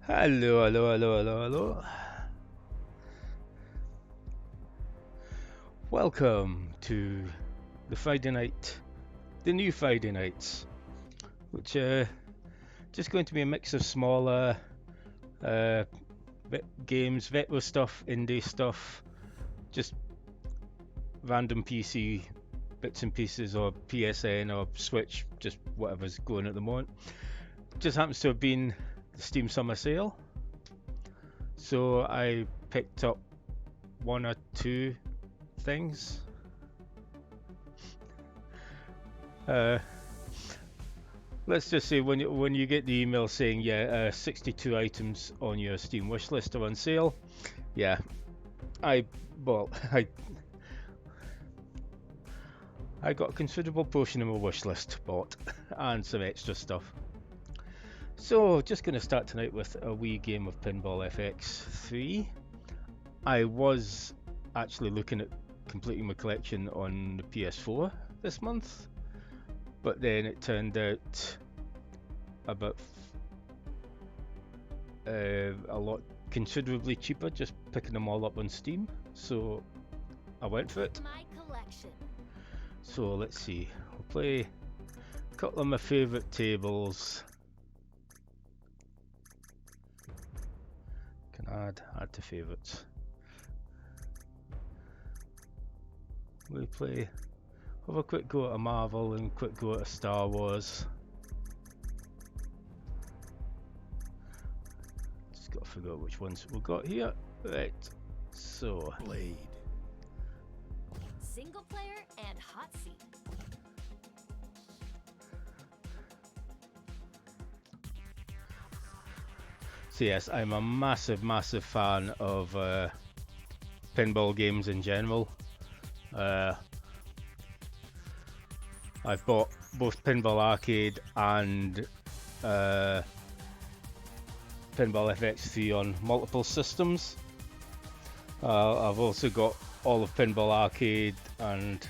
Hello, hello, hello, hello, hello. Welcome to the Friday night, the new Friday nights, which are just going to be a mix of smaller games, retro stuff, indie stuff, just random PC bits and pieces, or PSN or Switch, just whatever's going at the moment. Just happens to have been the Steam Summer Sale, so I picked up one or two things. Let's just say when you get the email saying 62 items on your Steam wish list are on sale, yeah, I got a considerable portion of my wish list bought and some extra stuff. So just going to start tonight with a wee game of Pinball FX 3. I was actually looking at completing my collection on the PS4 this month, but then it turned out about a lot considerably cheaper just picking them all up on Steam, so I went for it. My collection. So let's see, we'll play a couple of my favourite tables. Can add to favourites. We play, have a quick go at a Marvel and quick go at a Star Wars. Just got to figure out which ones we've got here. Right, so Blade. Single player and hot seat. so yes, I'm a massive fan of pinball games in general. I've bought both Pinball Arcade and Pinball FX 3 on multiple systems. I've also got all of Pinball Arcade and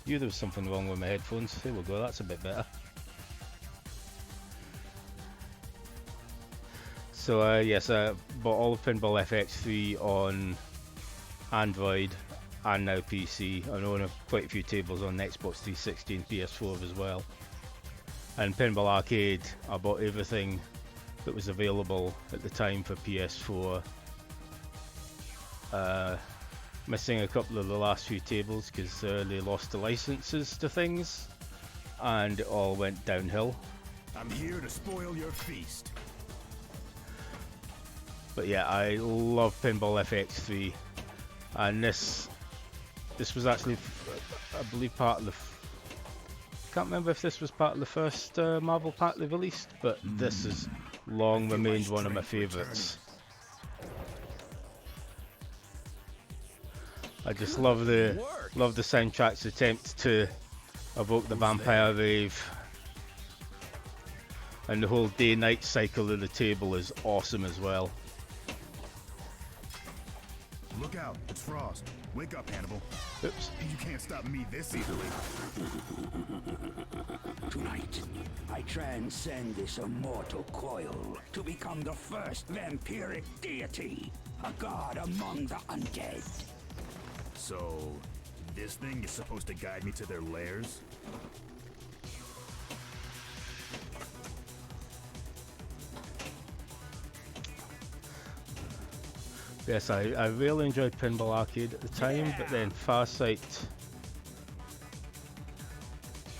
there was something wrong with my headphones. There we go, that's a bit better. So yes, I bought all of Pinball FX 3 on Android and now PC. I own quite a few tables on Xbox 360 and PS4 as well. And Pinball Arcade, I bought everything that was available at the time for PS4. Missing a couple of the last few tables because they lost the licenses to things and it all went downhill. I'm here to spoil your feast. But yeah, I love Pinball FX 3, and this was actually, I believe, part of the. Can't remember if this was part of the first Marvel pack they released, but this has long remained one of my favourites. I just love the soundtrack's attempt to evoke the vampire rave, and the whole day-night cycle of the table is awesome as well. Look out, it's Frost. Wake up, Hannibal. Oops. You can't stop me this easily. Tonight, I transcend this immortal coil to become the first vampiric deity, a god among the undead. So, this thing is supposed to guide me to their lairs? Yes, I really enjoyed Pinball Arcade at the time, but then Farsight,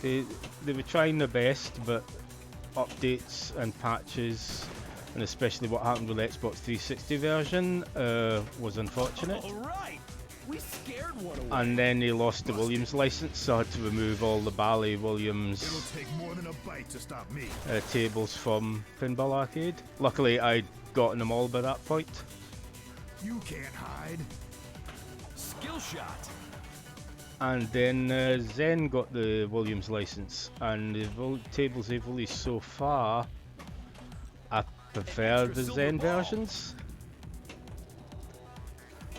they were trying their best, but updates and patches, and especially what happened with the Xbox 360 version, was unfortunate. All right, we scared one away. And then they lost the Williams license, so I had to remove all the Bally Williams It'll take more than a bite to stop me. tables from Pinball Arcade. Luckily, I'd gotten them all by that point. You can't hide. Skill shot. And then Zen got the Williams license, and the tables they've released so far, I prefer the Zen versions,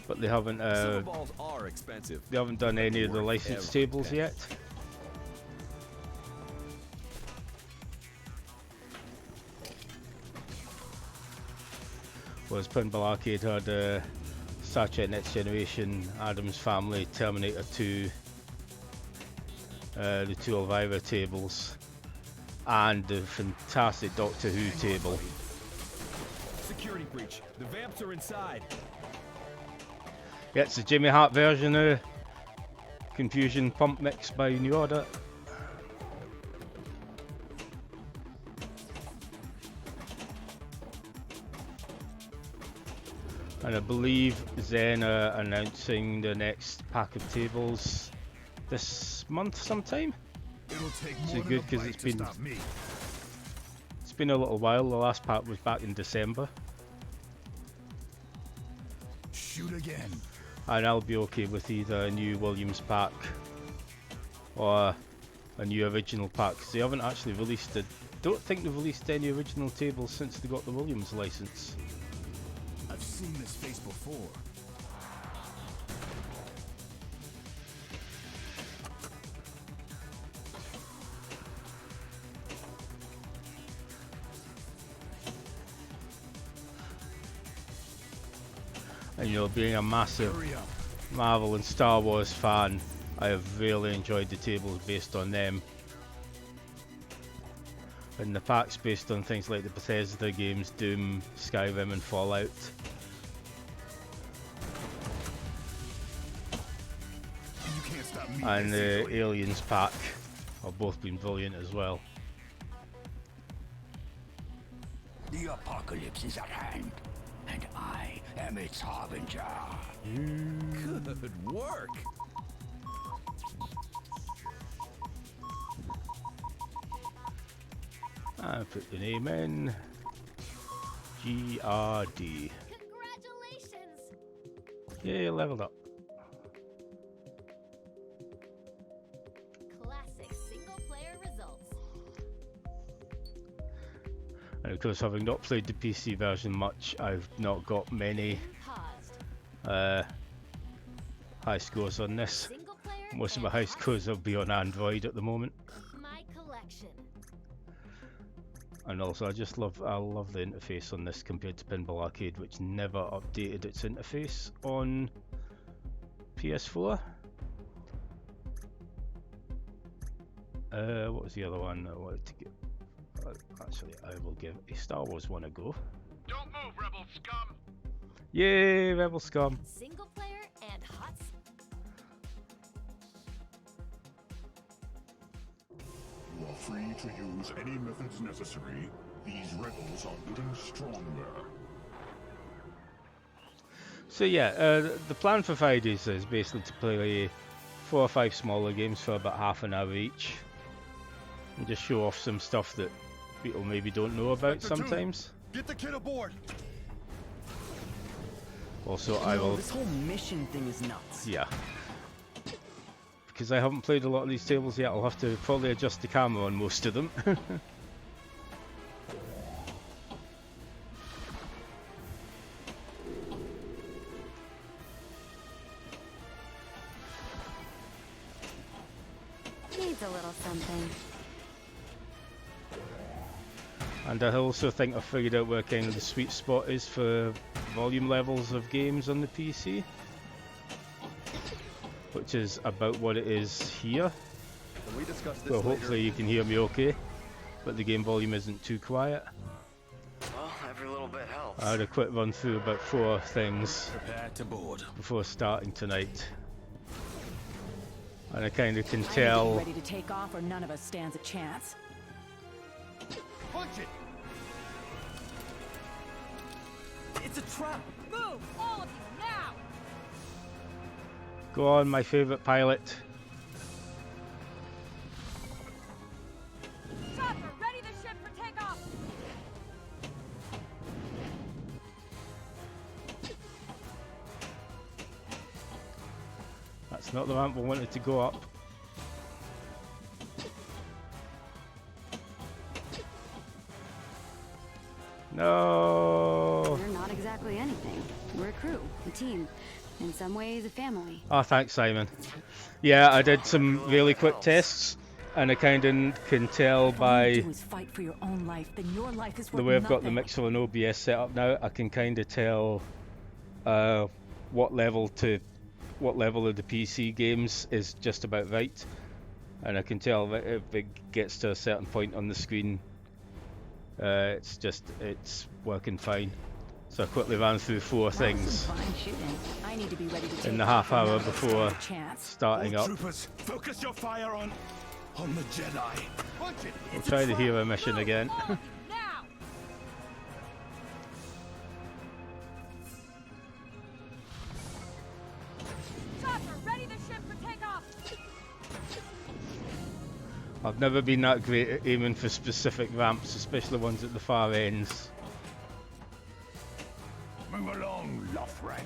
but they haven't balls are expensive. they haven't done any of the licensed tables yet. was Pinball Arcade had Star Trek Next Generation, Adam's Family, Terminator 2, the two Elvira tables, and the fantastic Doctor Who table. Security breach. The vamps are inside. Yeah, it's the Jimmy Hart version of Confusion Pump Mix by New Order. And I believe Zen are announcing the next pack of tables this month sometime. It'll take So more good than a because bite it's to stop me. been a little while. The last pack was back in December, Shoot again. and I'll be okay with either a new Williams pack or a new original pack, because they haven't actually released it. Don't think they've released any original tables since they got the Williams license. I've seen this face before. And you know, being a massive Hurry up. Marvel and Star Wars fan, I have really enjoyed the tables based on them. And the packs based on things like the Bethesda games, Doom, Skyrim and Fallout. You can't stop me. And this the easily. Aliens pack have both been brilliant as well. The apocalypse is at hand, and I am its harbinger. Good work. And put the name in. GRD. Congratulations! Yeah, leveled up. Classic single-player results. And of course, having not played the PC version much, I've not got many Paused. high scores on this. Single-player Most of my and high hot scores will be on Android at the moment. My collection. And also, I love the interface on this compared to Pinball Arcade, which never updated its interface on PS4. What was the other one I wanted to get? Actually, I will give a Star Wars one a go. Don't move, rebel scum. Yay, Rebel Scum! Single-player and hot. You are free to use any methods necessary. These rebels are getting stronger. So yeah, the plan for Fridays is basically to play 4 or 5 smaller games for about half an hour each, and just show off some stuff that people maybe don't know about sometimes. Get the kid aboard. Also, I will, This whole mission thing is nuts. yeah, because I haven't played a lot of these tables yet, I'll have to probably adjust the camera on most of them. Needs a little something. And I also think I figured out where kind of the sweet spot is for volume levels of games on the PC, which is about what it is here. Can we discuss this Well, later? hopefully you can hear me okay, but the game volume isn't too quiet. Well, every little bit helps. I had a quick run through about 4 things Prepare to board. before starting tonight, and I kind of can Either get tell. ready to take off, or none of us stands a chance. Punch it. It's a trap. Move, all of you, now! Go on, my favourite pilot. Chopper, ready the ship for takeoff! That's not the ramp I wanted to go up. No. We're not exactly anything. We're a crew, a team, in some ways a family. Oh, thanks, Simon. Yeah, I did some really quick tests. and I kind of can tell If all by you do is fight for your own life, then your life is the worth way I've got the nothing. mixer and OBS set up now. I can kind of tell what level of the PC games is just about right, and I can tell that if it gets to a certain point on the screen, it's working fine. So I quickly ran through 4 That was some things fine shooting. I need to be ready to take in the off half when hour none of us before stand a chance. starting up. Troopers, focus your fire on the Jedi. We'll try the hero mission Move, again. all of you, now! Chopper, ready the ship for takeoff! I've never been that great at aiming for specific ramps, especially ones at the far ends. Move along, Lothrat.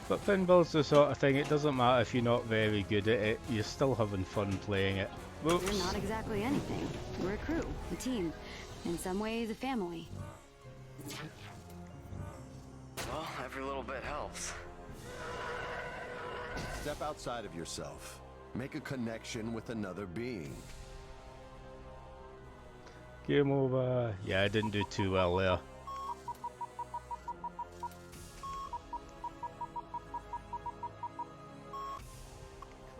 But pinball's the sort of thing, it doesn't matter if you're not very good at it, you're still having fun playing it. We're Whoops. not exactly anything. We're a crew, a team, in some ways a family. Well, every little bit helps. Step outside of yourself. Make a connection with another being. Game over. Yeah, I didn't do too well there.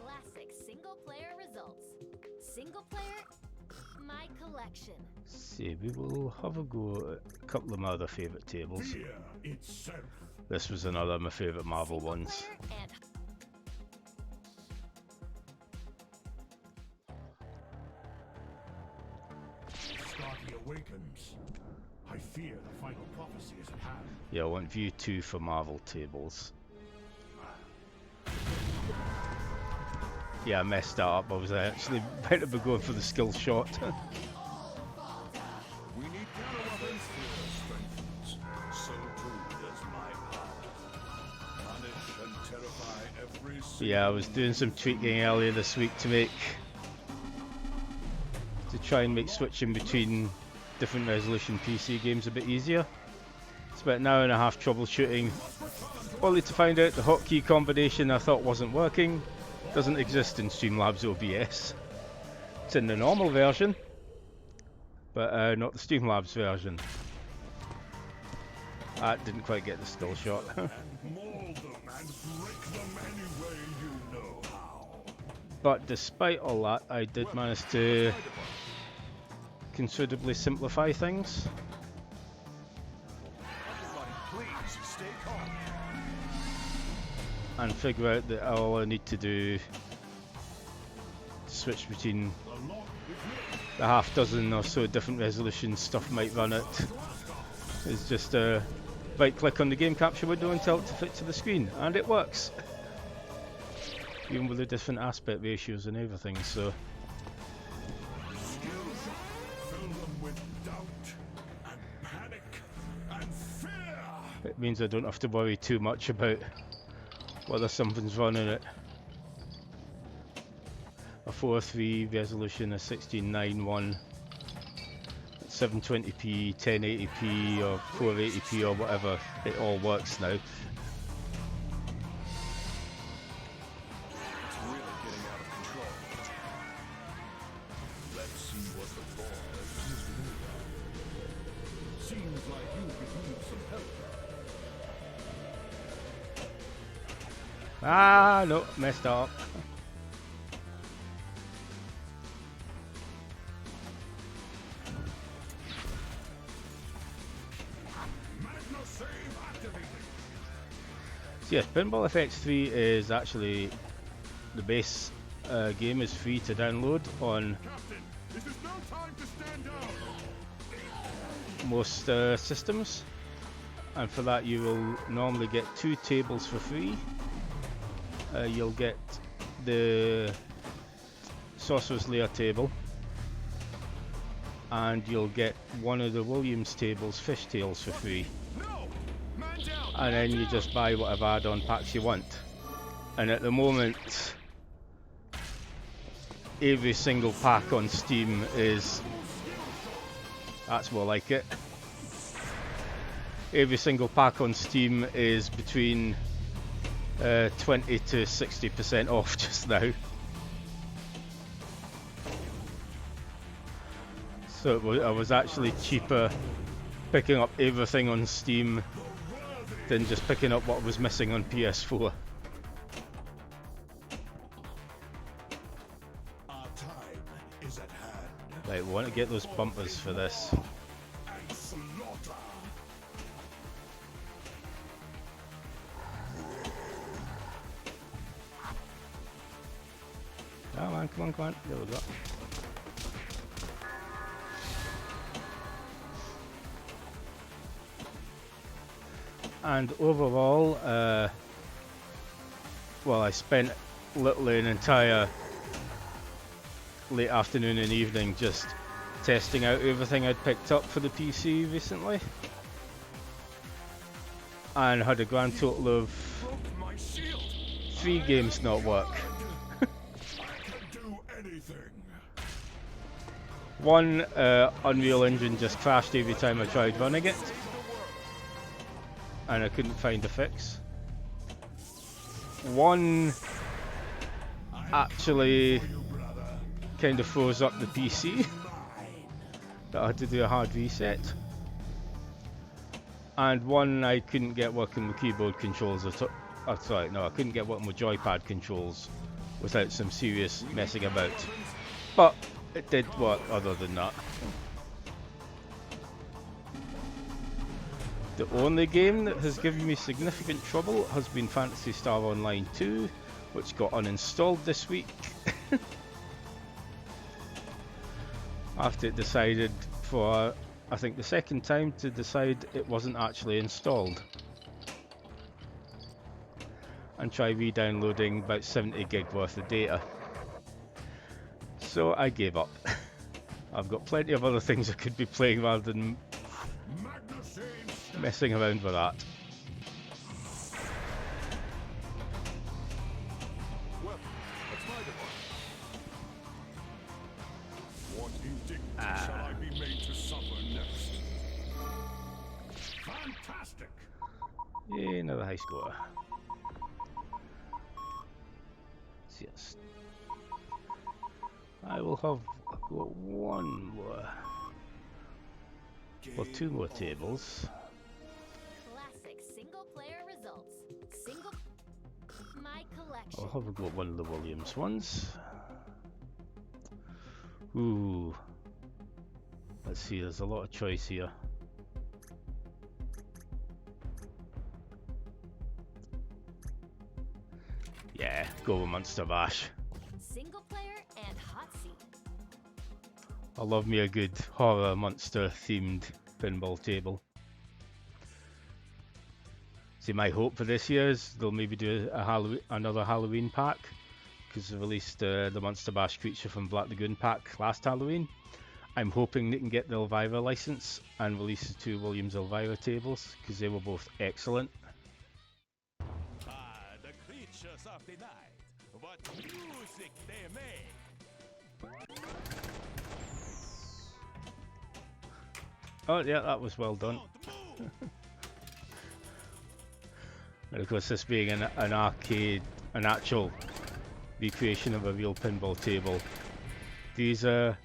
Classic single player results. Single player, my collection. See, we will have a go at a couple of my other favourite tables. Fear itself. This was another of my favourite Marvel Single ones. player and Starkey awakens. I fear the final prophecy is at hand. Yeah, I want view 2 for Marvel tables. Yeah, I messed that up. I was actually meant to be going for the skill shot. We need power weapons. Fear strengthens. So too does my power. Punish and terrify every Yeah, I was doing some tweaking earlier this week to try and make switching between different resolution PC games a bit easier. It's about an hour and a half troubleshooting, only to find out the hotkey combination I thought wasn't working doesn't exist in Streamlabs OBS. It's in the normal version, but not the Streamlabs version. That didn't quite get the skill shot. mold them and break them any way you know how. But despite all that, I did manage to considerably simplify things. Please stay calm. And figure out that all I need to do to switch between the half dozen or so different resolution stuff might run it is just right click on the game capture window and tell it to fit to the screen, and it works. Even with the different aspect ratios and everything, so Fill them with doubt and panic and fear. it means I don't have to worry too much about whether something's running at a 4:3 resolution, a 16:9:1, 720p, 1080p or 480p or whatever. It all works now. It's really getting out of control. Let's see what the boy is made of. Seems like you could use some help. Ah, no, messed up. Magna save activated. So yes, Pinball FX 3 is actually the base game is free to download on Captain, this is no time to stand down. most systems, and for that you will normally get 2 tables for free. You'll get the Sorcerer's Lair table, and you'll get one of the Williams tables, Fishtails, for free. No! Man down! And then you just buy whatever add-on packs you want. And at the moment, every single pack on Steam is... That's more like it. Every single pack on Steam is between 20 to 60% off just now. So I was actually cheaper picking up everything on Steam than just picking up what was missing on PS4. Our time is at hand. Right, we want to get those bumpers for this. And slaughter. Come on, come on, come on. There we go. And overall, well, I spent literally an entire late afternoon and evening just testing out everything I'd picked up for the PC recently, and had a grand total of 3 games not work. One, Unreal Engine just crashed every time I tried running it, and I couldn't find a fix. One actually kind of froze up the PC that I had to do a hard reset. And one I couldn't get working with keyboard controls at all. Oh, sorry, no, I couldn't get working with joypad controls without some serious messing about. But it did work other than that. The only game that has given me significant trouble has been Phantasy Star Online 2, which got uninstalled this week. After it decided for, I think, the second time to decide it wasn't actually installed. And try re-downloading about 70 gig worth of data. So I gave up. I've got plenty of other things I could be playing rather than messing around with that. Well, that's my department. What indignity shall I be made to suffer next? Fantastic! Yay, another high score. Yes. I will have got one more. Well, 2 more tables. Classic single player results. My collection. I'll have a go at one of the Williams ones. Ooh. Let's see, there's a lot of choice here. Yeah, go with Monster Bash. Single player and hot seat. I love me a good horror monster themed pinball table. See, my hope for this year is they'll maybe do a another Halloween pack, because they released the Monster Bash creature from Black Lagoon pack last Halloween. I'm hoping they can get the Elvira license and release the 2 Williams Elvira tables, because they were both excellent. The creatures of the night. What music they make. Oh yeah, that was well done. And of course, this being an arcade, an actual recreation of a real pinball table, these are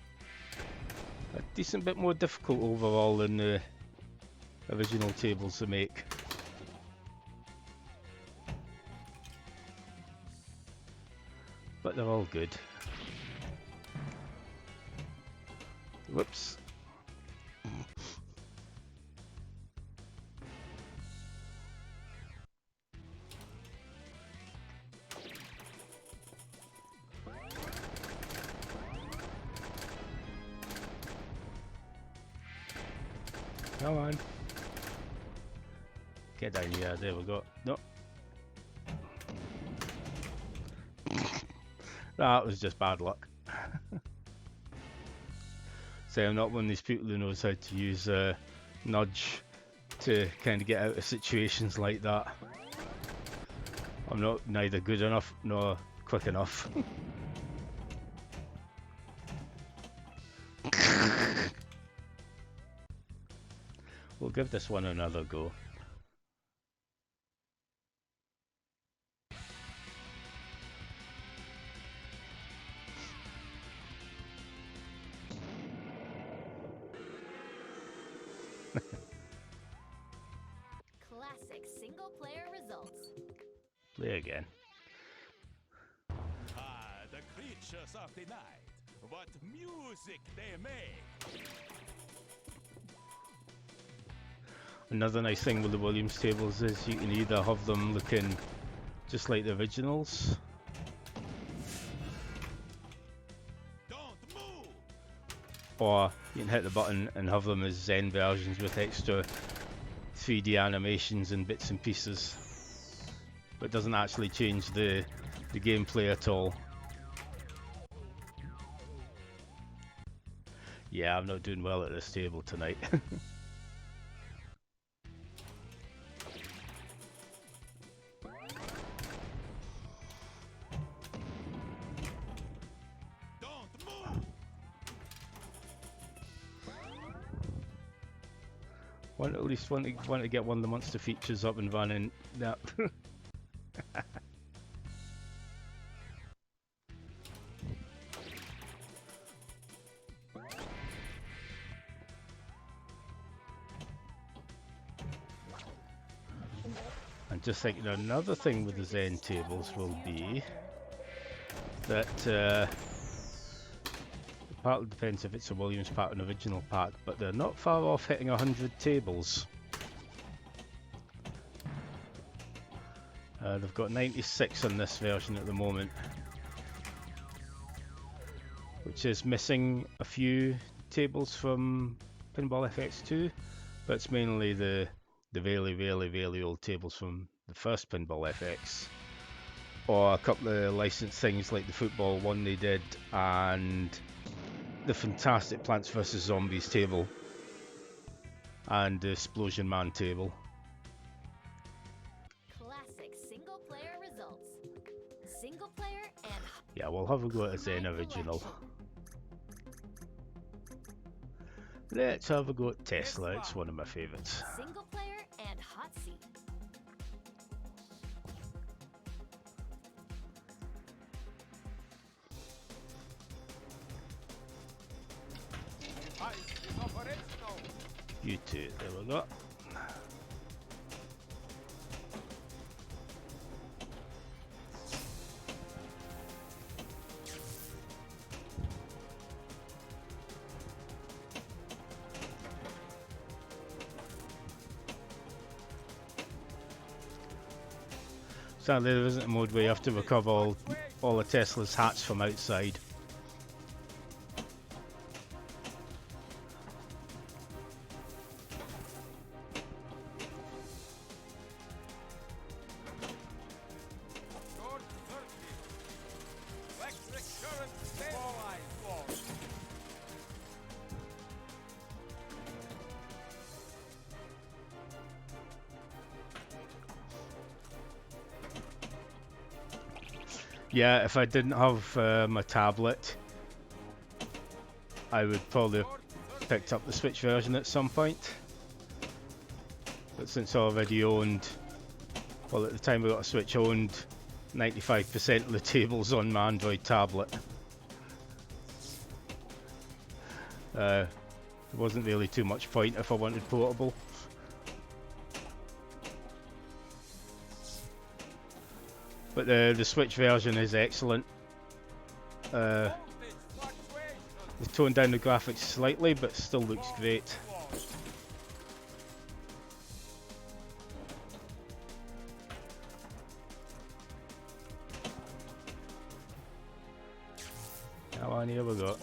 a decent bit more difficult overall than the original tables they make. But they're all good. Whoops. Come on. Get down here. There we go. No. That was just bad luck. So I'm not one of these people who knows how to use nudge to kind of get out of situations like that. I'm not neither good enough nor quick enough. We'll give this one another go. Classic single player results. Play again. Ah, the creatures of the night. What music they make. Another nice thing with the Williams tables is you can either have them looking just like the originals, Don't move. or you can hit the button and have them as Zen versions with extra 3D animations and bits and pieces, but it doesn't actually change the gameplay at all. Yeah, I'm not doing well at this table tonight. Don't move. At least want to get one of the monster features up and running. Yep. I'm just thinking another thing with the Zen tables will be that partly depends if it's a Williams pack or an original pack, but they're not far off hitting 100 tables. They've got 96 on this version at the moment, which is missing a few tables from Pinball FX 2, but it's mainly the really old tables from the first Pinball FX, or a couple of licensed things like the football one they did, and the fantastic Plants vs Zombies table, and the Explosion Man table. Classic single player results. Single player and Yeah, we'll have a go at a Zen original. Let's have a go at Tesla, it's one of my favourites. single player and hot seat. You two, there we go. Sadly, there isn't a mode where you have to recover all of Tesla's hats from outside. Yeah, if I didn't have my tablet, I would probably have picked up the Switch version at some point. But since I already owned, well, at the time I got a Switch, I owned 95% of the tables on my Android tablet. There wasn't really too much point if I wanted portable. But the Switch version is excellent. They've toned down the graphics slightly, but still looks great. Come on, here we go.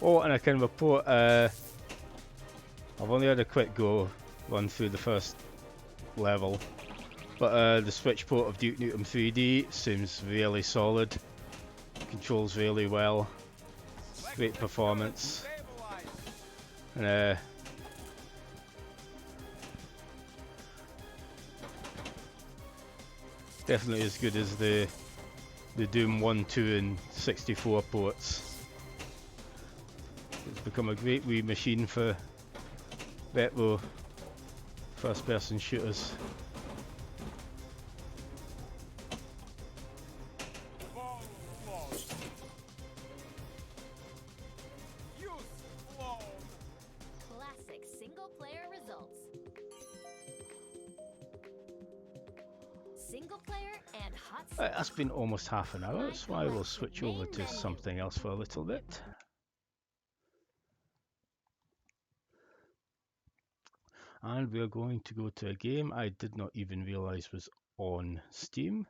Oh, and I can report, I've only had a quick run through the first level, but the Switch port of Duke Nukem 3D seems really solid, controls really well, great performance, and definitely as good as the Doom 1, 2 and 64 ports. It's become a great wee machine for retro first-person shooters. Fantastic single player results. Single player and hot Right, seat. that's been almost half an hour, so I will switch over to something else for a little bit. And we are going to go to a game I did not even realize was on Steam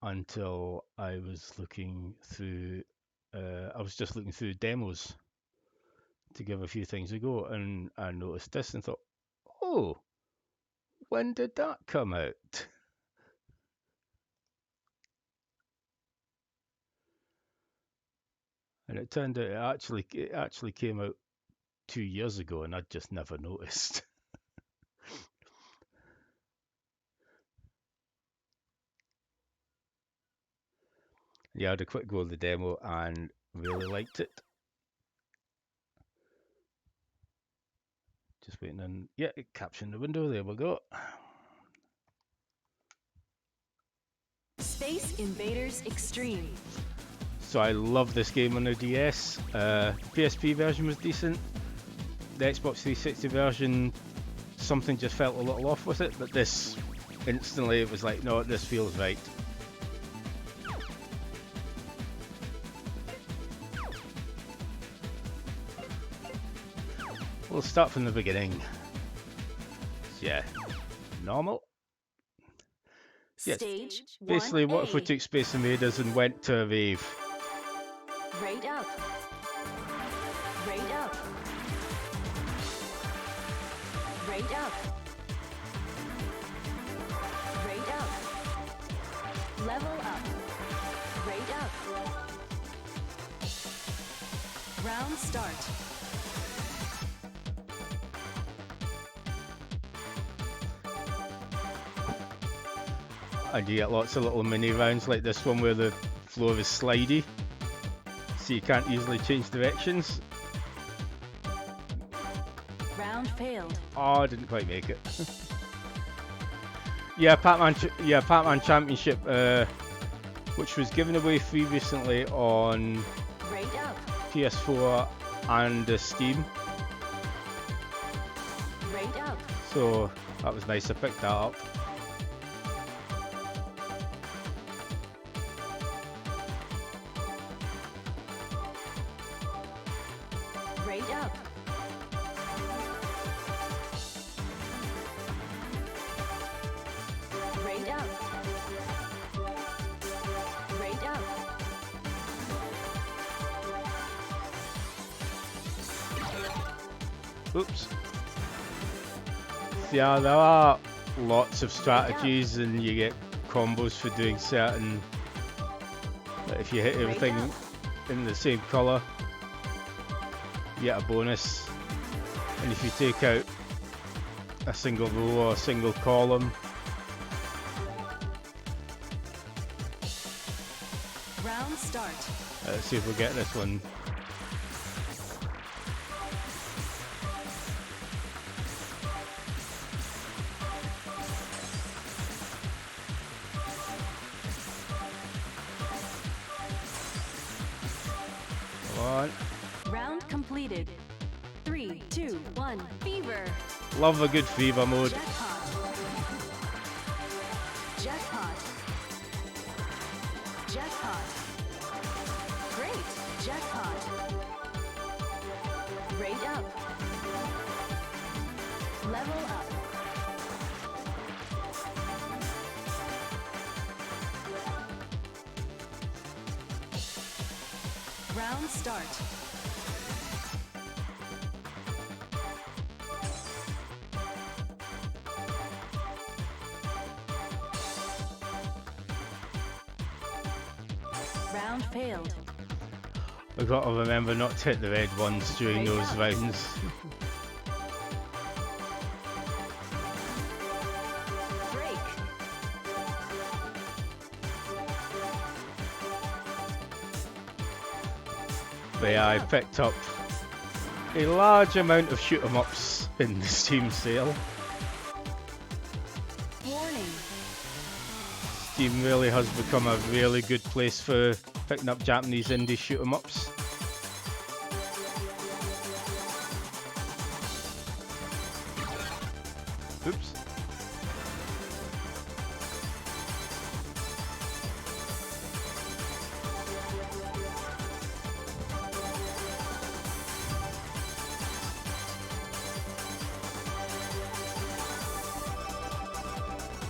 until I was looking through, I was just looking through demos to give a few things a go, and I noticed this and thought, oh, when did that come out? And it turned out it actually came out 2 years ago, and I'd just never noticed. Yeah, I had a quick go of the demo and really liked it. Just waiting on, yeah, it captioned the window, there we go. Space Invaders Extreme. So I love this game on the DS. PSP version was decent. The Xbox 360 version, something just felt a little off with it, but this, instantly it was like, no, this feels right. We'll start from the beginning. Yeah, normal. Yes. Stage Basically, what if we 1A. took Space Invaders and went to a rave? Rate up. Rate up. Rate up. Rate up. Level up. Rate up. Round start. And you get lots of little mini rounds like this one where the floor is slidey, so you can't easily change directions. Round failed. Oh, I didn't quite make it. Yeah, Pac-Man Championship, which was given away free recently on Rate up. PS4 and Steam. Rate up. So that was nice. I picked that up. Rate up. Rate up. Rate up. Oops. Yeah, there are lots of strategies, and you get combos for doing certain. Like if you hit everything in the same color, you get a bonus. And if you take out a single row or a single column, Round start. let's see if we get this one. Come on. Round completed. 3, 2, 1. Fever. Love a good fever mode. Jackpot. Jackpot. Jackpot. Great. Jackpot. Rate up. Level up. Round start. Round failed. We've got to remember not to hit the red ones during those rounds. Break. But yeah, I picked up a large amount of shoot 'em ups in the Steam sale. Warning. Steam really has become a really good place for picking up Japanese indie shoot 'em ups. Oops.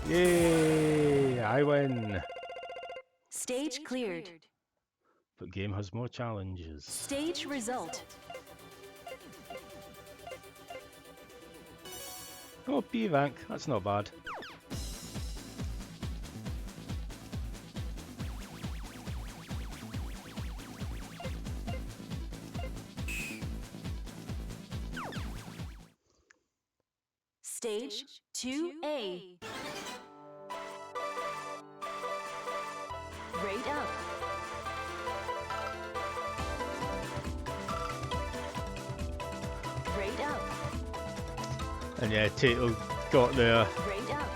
Yay! I win. Stage cleared. But game has more challenges. Stage result. Oh, B rank. That's not bad. Stage 2A. Rate up. Rate up. And yeah, Tato got there. Rate up.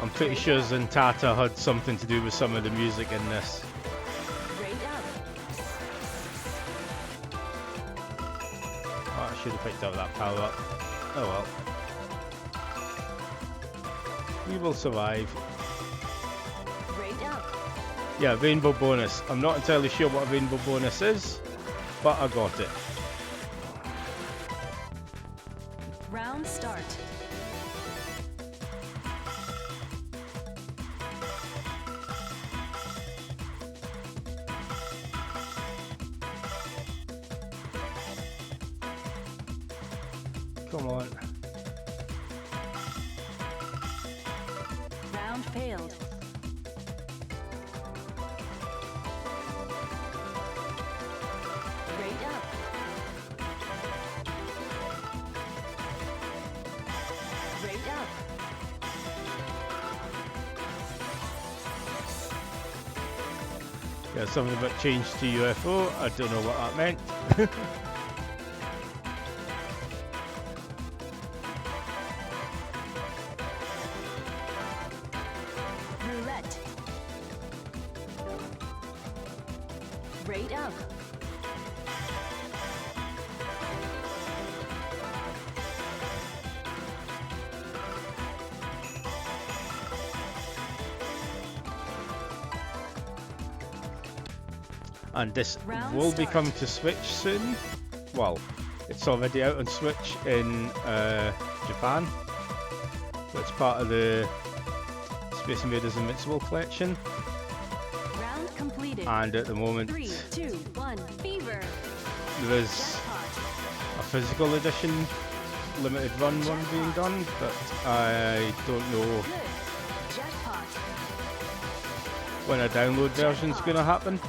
I'm pretty sure Zentata had something to do with some of the music in this. Rate up. Oh, I should have picked up that power up. Oh well. We will survive. Rate up. Yeah, rainbow bonus. I'm not entirely sure what a rainbow bonus is, but I got it. Round start. Come on. Round failed. Rate up. Rate up. Yeah, something about change to UFO. I don't know what that meant. Roulette. Rate up. And this Round will be start. coming to Switch soon. Well, it's already out on Switch in Japan. It's part of the Space Invaders Invincible collection. Round completed. And at the moment, 3, 2, 1. Fever. there is Jackpot. a physical edition limited run one being done, but I don't know Good. Jackpot. when a download version is going to happen.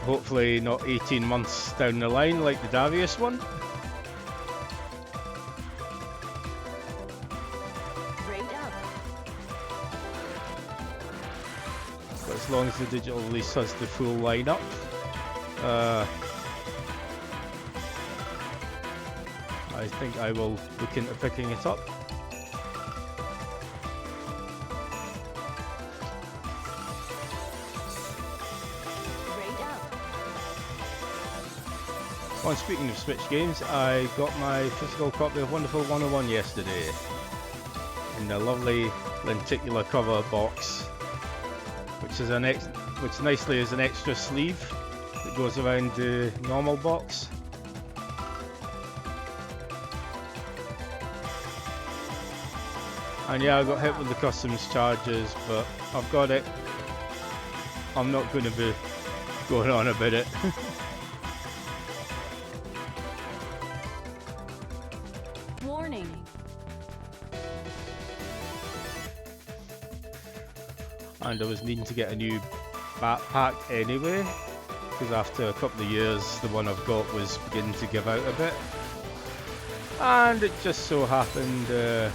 Hopefully not 18 months down the line like the Darius one. Rate up. But as long as the digital release has the full lineup, I think I will look into picking it up. Rate up. Well, speaking of Switch games, I got my physical copy of Wonderful 101 yesterday in the lovely lenticular cover box, which is which nicely is an extra sleeve that goes around the normal box. And yeah, I got hit with the customs charges, but I've got it. I'm not going to be going on about it. Warning. And I was needing to get a new backpack anyway, because after a couple of years the one I've got was beginning to give out a bit. And it just so happened the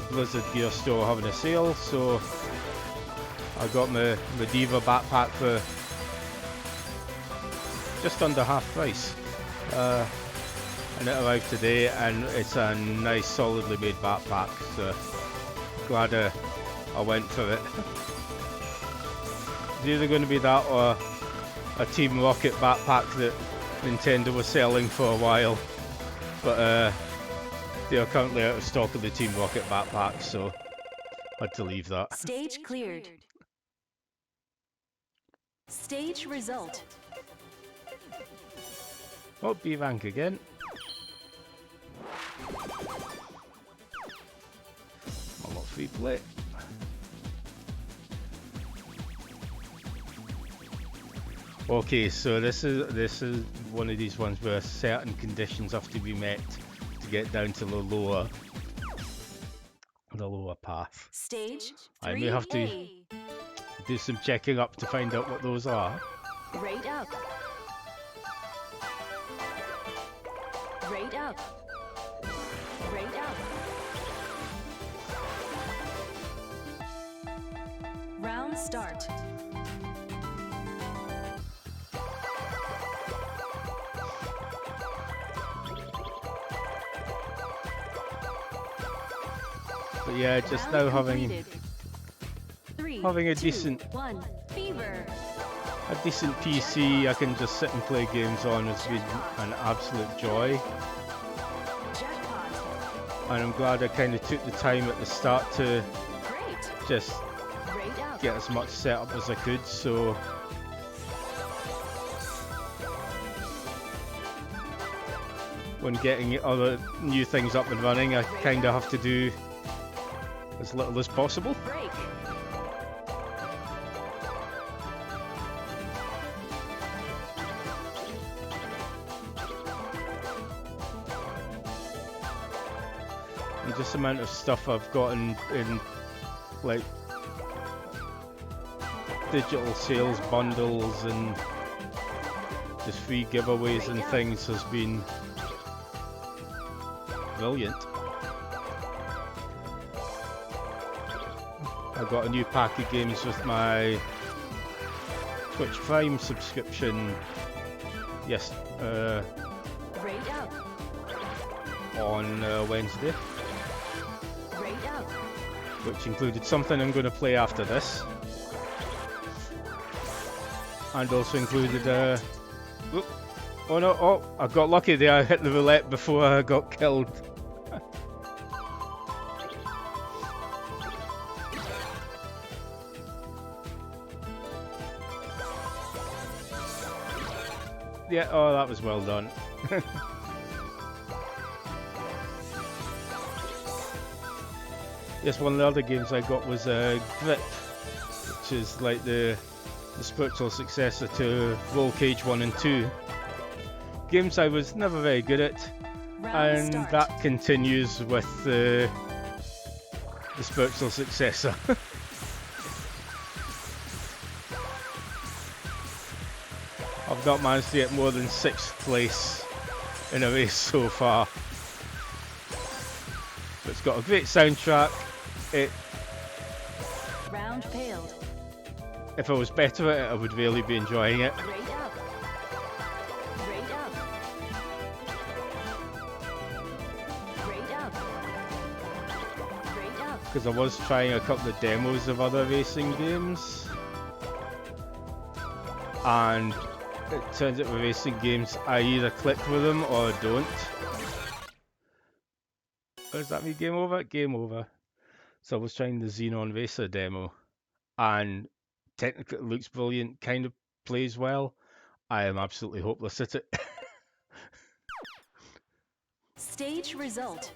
Blizzard Gear store having a sale, so I got my Diva backpack for just under half price. And it arrived today, and it's a nice solidly made backpack, so glad I went for it. It's either going to be that or a Team Rocket backpack that Nintendo was selling for a while. but they are currently out of stock of the Team Rocket backpacks, so had to leave that. Stage cleared. Stage result. Oh, B rank again. I'm not free play. Okay, so this is one of these ones where certain conditions have to be met to get down to the lower path. Stage I may have to 3A. do some checking up to find out what those are. Rate up. Rate up. Rate up. Round start. But yeah, just Round now completed. Three, having a two, decent one. Fever. PC I can just sit and play games on has been an absolute joy. Jackpot. And I'm glad I kind of took the time at the start to Great. just Rate up. get as much set up as I could, so when getting other new things up and running I kind of have to do as little as possible. Break. And just the amount of stuff I've gotten in like digital sales bundles and just free giveaways and things has been brilliant. I got a new pack of games with my Twitch Prime subscription Rate up. on Wednesday, Rate up. which included something I'm going to play after this, and also included oh no, oh, I got lucky there, I hit the roulette before I got killed. Yeah, oh, that was well done. Yes, one of the other games I got was Grip, which is like the spiritual successor to Roll Cage 1 and 2. Games I was never very good at, Round and start. that continues with the spiritual successor. I've not managed to get more than 6th place in a race so far. But it's got a great soundtrack. Round failed. If I was better at it, I would really be enjoying it. Rate up. Rate up. Rate up. Rate up. Because I was trying a couple of demos of other racing games. And it turns out with racing games, I either click with them or I don't. Does that mean game over? Game over. So I was trying the Xenon Racer demo, and technically it looks brilliant, kind of plays well. I am absolutely hopeless at it. Stage result.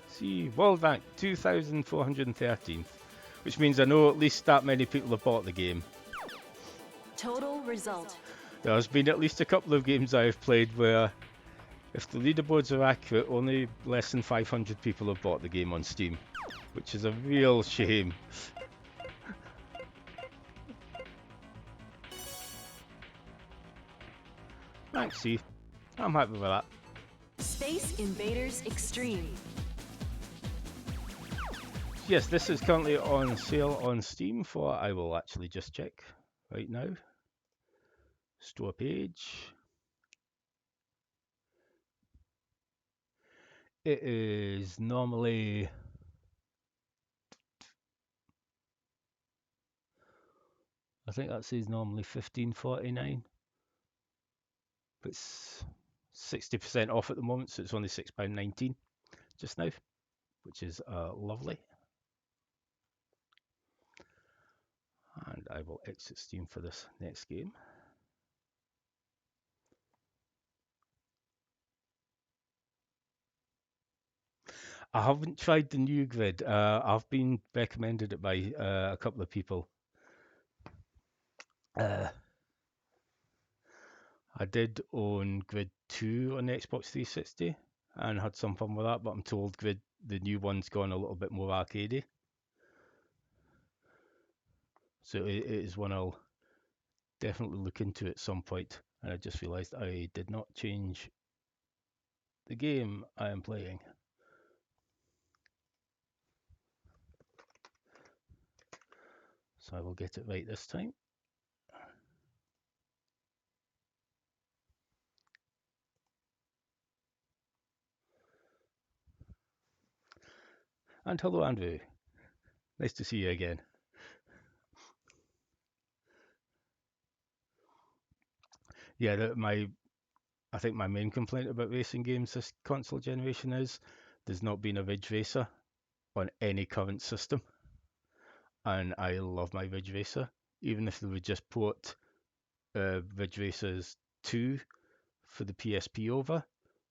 See, world rank 2,413th, which means I know at least that many people have bought the game. Total result. There has been at least a couple of games I've played where, if the leaderboards are accurate, only less than 500 people have bought the game on Steam, which is a real shame. Thanks, see. I'm happy with that. Space Invaders Extreme. Yes, this is currently on sale on Steam for, I will actually just check right now. Store page. It is normally I think that says normally $15.49. It's 60% off at the moment, so it's only £6.19 just now, which is lovely. And I will exit Steam for this next game. I haven't tried the new grid. I've been recommended it by a couple of people. I did own Grid 2 on the Xbox 360 and had some fun with that, but I'm told Grid, the new one's gone a little bit more arcadey. So it is one I'll definitely look into at some point. And I just realised I did not change the game I am playing. So I will get it right this time. And hello, Andrew. Nice to see you again. Yeah, I think my main complaint about racing games this console generation is there's not been a Ridge Racer on any current system. And I love my Ridge Racer. Even if they would just port Ridge Racers 2 for the PSP over,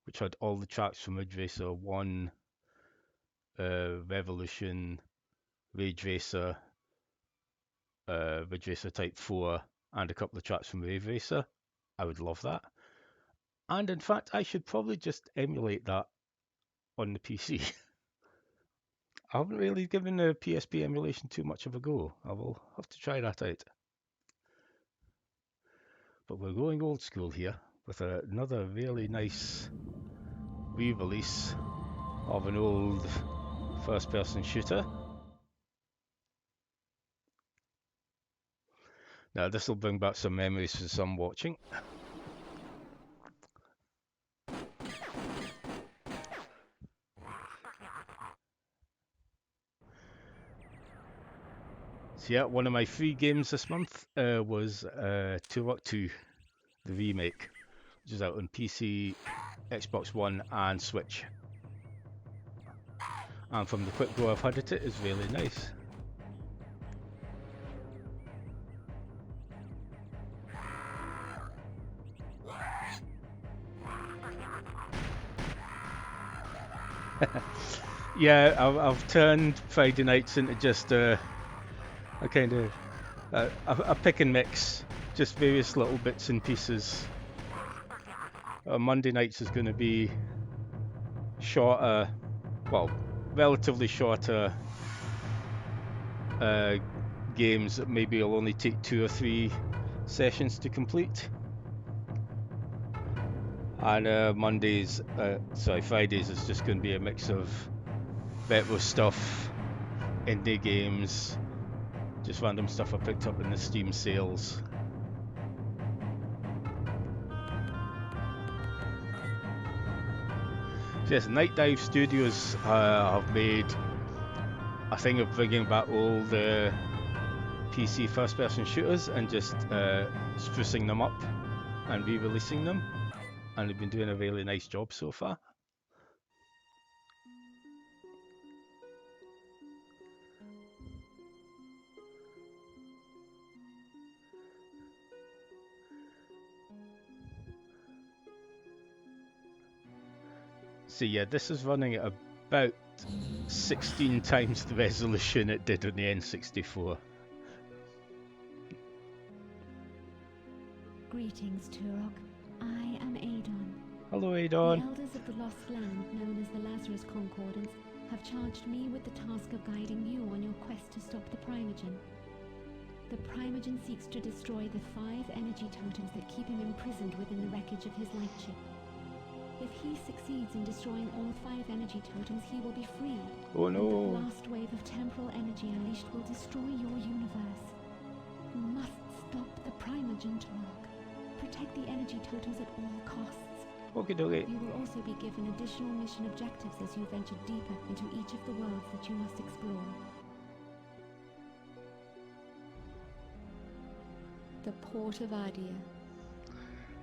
which had all the tracks from Ridge Racer 1, Revolution, Rage Racer, Ridge Racer Type 4, and a couple of tracks from Rave Racer, I would love that. And in fact, I should probably just emulate that on the PC. I haven't really given the PSP emulation too much of a go. I will have to try that out. But we're going old school here with another really nice re-release of an old first-person shooter. Now this will bring back some memories for some watching. So yeah, one of my free games this month was Turok 2, the remake, which is out on PC, Xbox One and Switch. And from the quick go I've had at it, it's really nice. Yeah, I've turned Friday nights into just a kind of a pick and mix, just various little bits and pieces. Monday nights is going to be shorter, well, relatively shorter games that maybe will only take 2 or 3 sessions to complete. And Fridays is just going to be a mix of retro stuff, indie games, just random stuff I picked up in the Steam sales. So yes, Night Dive Studios have made a thing of bringing back old PC first-person shooters and just sprucing them up and re-releasing them, and they've been doing a really nice job so far. So yeah, this is running at about 16 times the resolution it did on the N64. Greetings, Turok. I am Adon. Hello, Adon. The elders of the Lost Land, known as the Lazarus Concordance, have charged me with the task of guiding you on your quest to stop the Primogen. The Primogen seeks to destroy the 5 energy totems that keep him imprisoned within the wreckage of his light chip. If he succeeds in destroying all 5 energy totems, he will be freed. Oh no! And the last wave of temporal energy unleashed will destroy your universe. You must stop the Primogen, Turok. Protect the energy totems at all costs. Okay, okay. You will also be given additional mission objectives as you venture deeper into each of the worlds that you must explore. The Port of Adia.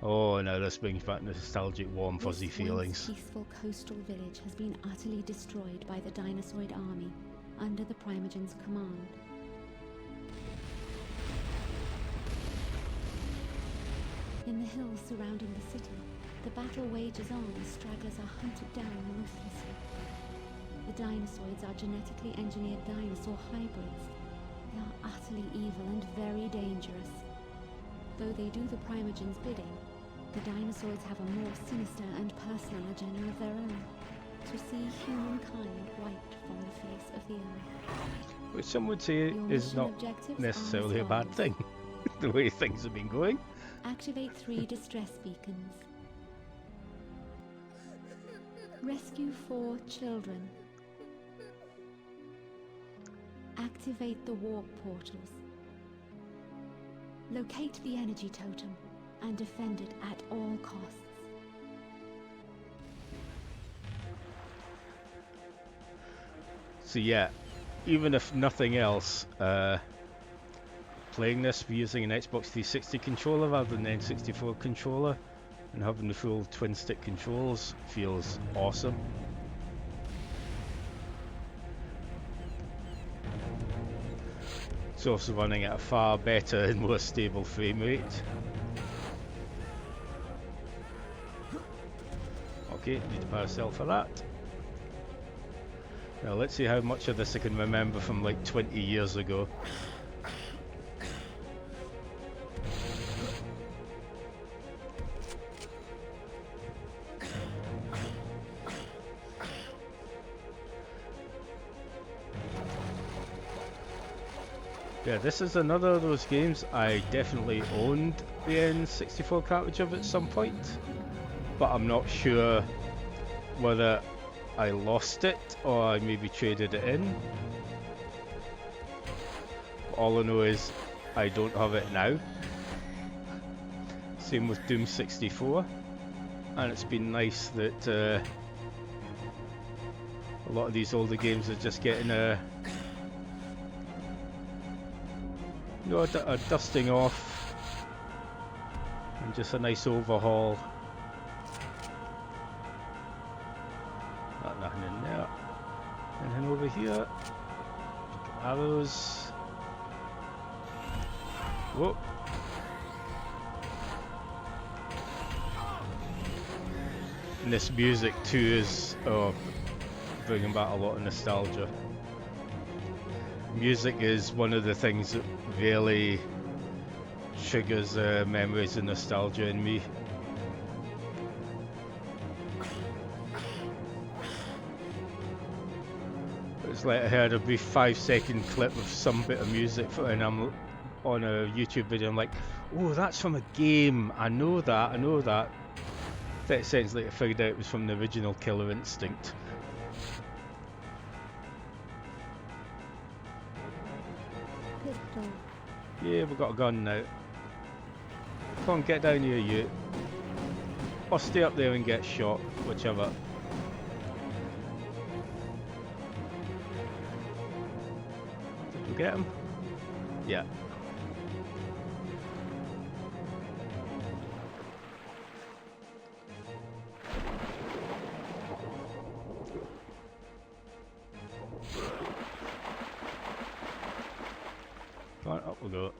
Oh, now this brings back nostalgic, warm, fuzzy This feelings. once peaceful coastal village has been utterly destroyed by the Dinosaur army under the Primogen's command. In the hills surrounding the city, the battle wages on as stragglers are hunted down ruthlessly. The Dinosaurs are genetically engineered dinosaur hybrids. They are utterly evil and very dangerous. Though they do the Primogen's bidding, the Dinosaurs have a more sinister and personal agenda of their own, to see humankind wiped from the face of the earth. Which some would say Your is mission not objectives are necessarily as a bad follows. thing, the way things have been going. Activate 3 distress beacons. Rescue 4 children. Activate the warp portals. Locate the energy totem and defend it at all costs. So yeah, even if nothing else, playing this using an Xbox 360 controller rather than an N64 controller and having the full twin stick controls feels awesome. It's also running at a far better and more stable frame rate. Okay, need a power cell for that. Now let's see how much of this I can remember from like 20 years ago. Yeah, this is another of those games I definitely owned the N64 cartridge of at some point, but I'm not sure whether I lost it or I maybe traded it in. All I know is I don't have it now. Same with Doom 64, and it's been nice that a lot of these older games are just getting a dusting off and just a nice overhaul. Nothing in there. Anything over here? Arrows. Whoa. And this music too is bringing back a lot of nostalgia. Music is one of the things that really triggers memories and nostalgia in me. It's like I heard a brief 5-second clip of some bit of music and I'm on a YouTube video, I'm like, oh, that's from a game, I know that. 30 seconds later I figured out it was from the original Killer Instinct. Pistol. Yeah, we've got a gun now. Come on, get down here, you. Or stay up there and get shot, whichever. Did we get him? Yeah. Come on, up we go.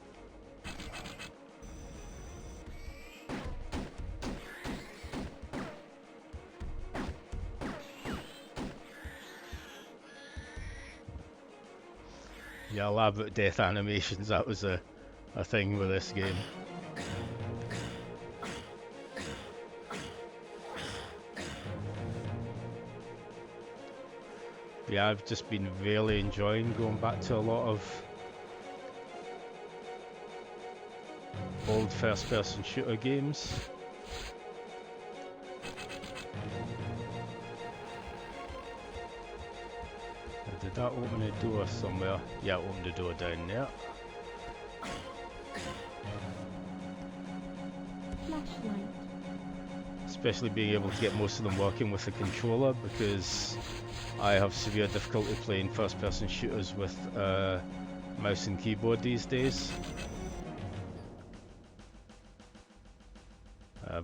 Yeah, elaborate death animations, that was a thing with this game. Yeah, I've just been really enjoying going back to a lot of old first-person shooter games. Did that open a door somewhere? Yeah, it opened a door down there. Flashlight. Especially being able to get most of them working with the controller, because I have severe difficulty playing first-person shooters with mouse and keyboard these days.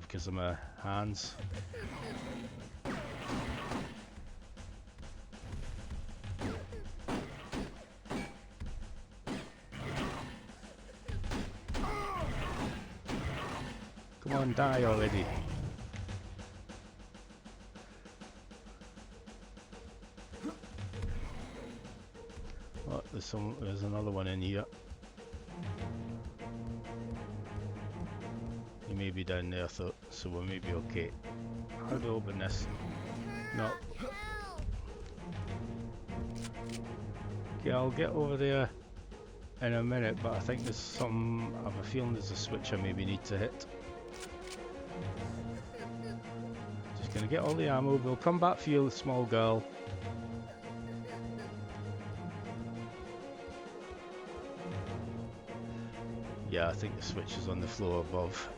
because of my hands. Come on, die already. Oh, there's another one in here. He may be down there, so we may be okay. How do I open this? No. Okay, I'll get over there in a minute, but I think there's some. I have a feeling there's a switch I maybe need to hit. Just gonna get all the ammo. We'll come back for you, small girl. Yeah, I think the switch is on the floor above.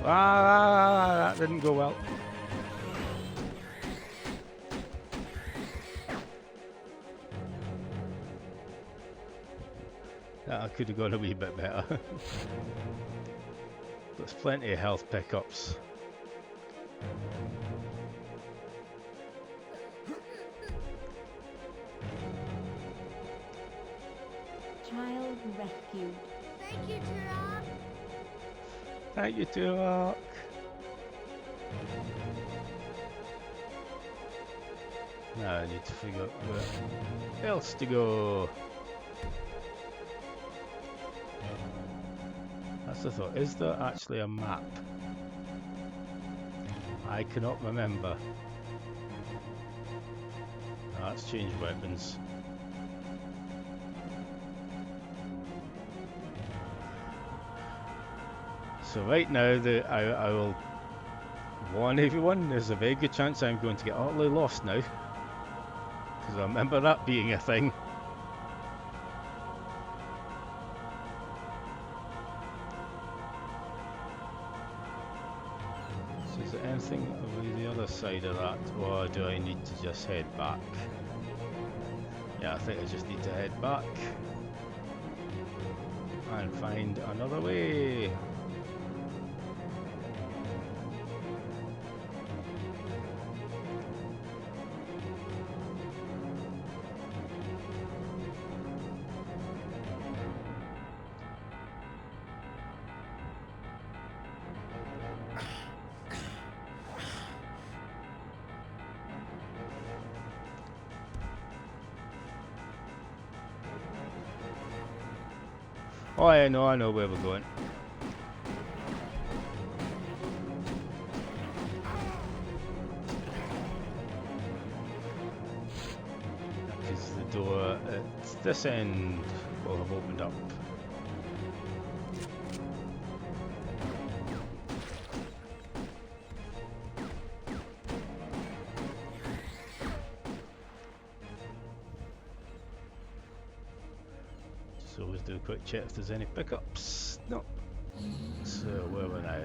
Ah, that didn't go well. That could have gone a wee bit better. There's plenty of health pickups. Child rescued. Thank you, Turok. Thank you, Turok. Now I need to figure out where else to go. That's the thought. Is there actually a map? I cannot remember. Oh, let's change weapons. So right now, I will warn everyone, there's a very good chance I'm going to get utterly lost now. Because I remember that being a thing. So is there anything over the other side of that, or do I need to just head back? Yeah, I think I just need to head back. And find another way. Oh, I know where we're going. Because the door at this end will have opened up. So let's do a quick check if there's any pickups. No. So where are we now?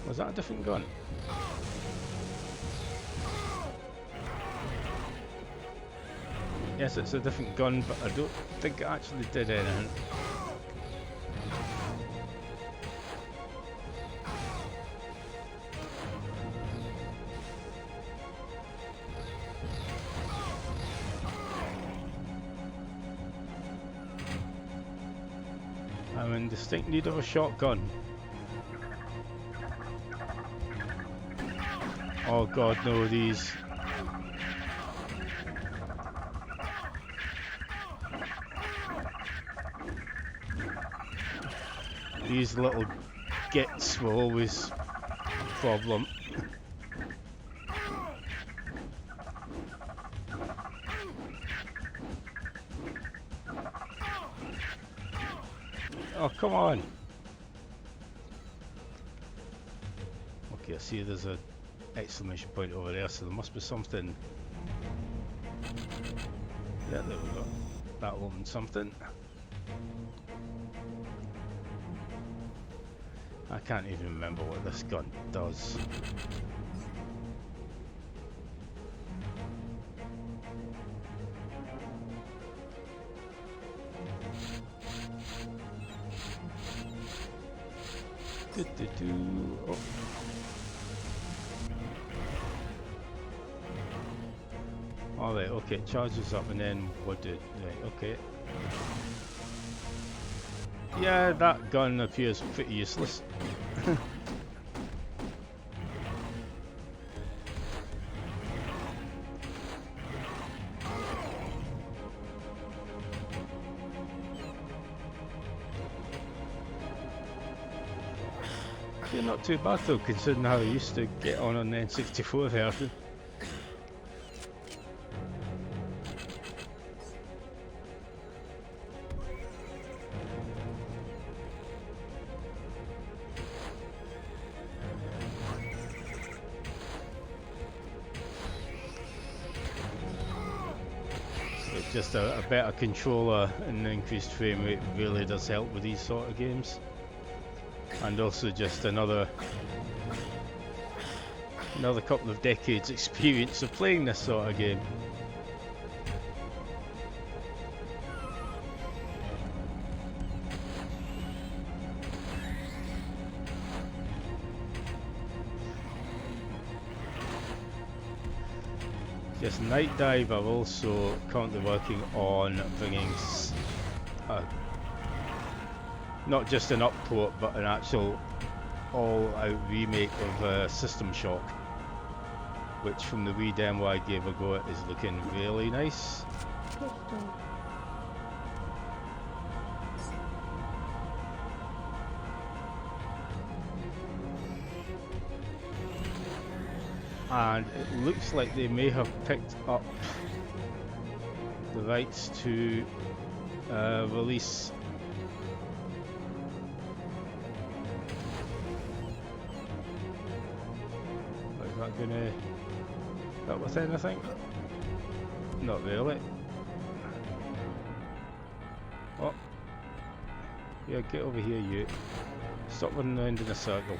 Was that a different gun? Yes, it's a different gun, but I don't think it actually did anything. I'm in distinct need of a shotgun. Oh god, no, these. These little gits were always a problem. Oh, come on. Okay, I see there's a exclamation point over there, so there must be something. Yeah, there we go. That opened something. I can't even remember what this gun does. Oh. Alright, okay, it charges up and then what did... Right, okay. Yeah, that gun appears pretty useless. Yeah, not too bad though, considering how I used to get on the N64 version. Just a better controller and an increased frame rate really does help with these sort of games. And also just another couple of decades experience of playing this sort of game. Yes, Night Dive are also currently working on bringing not just an up-port, but an actual all-out remake of System Shock, which from the Wii demo I gave a go at is looking really nice. And it looks like they may have picked up the rights to release is that gonna help with anything? Not really. Oh, yeah, get over here, you. Stop running around in a circle.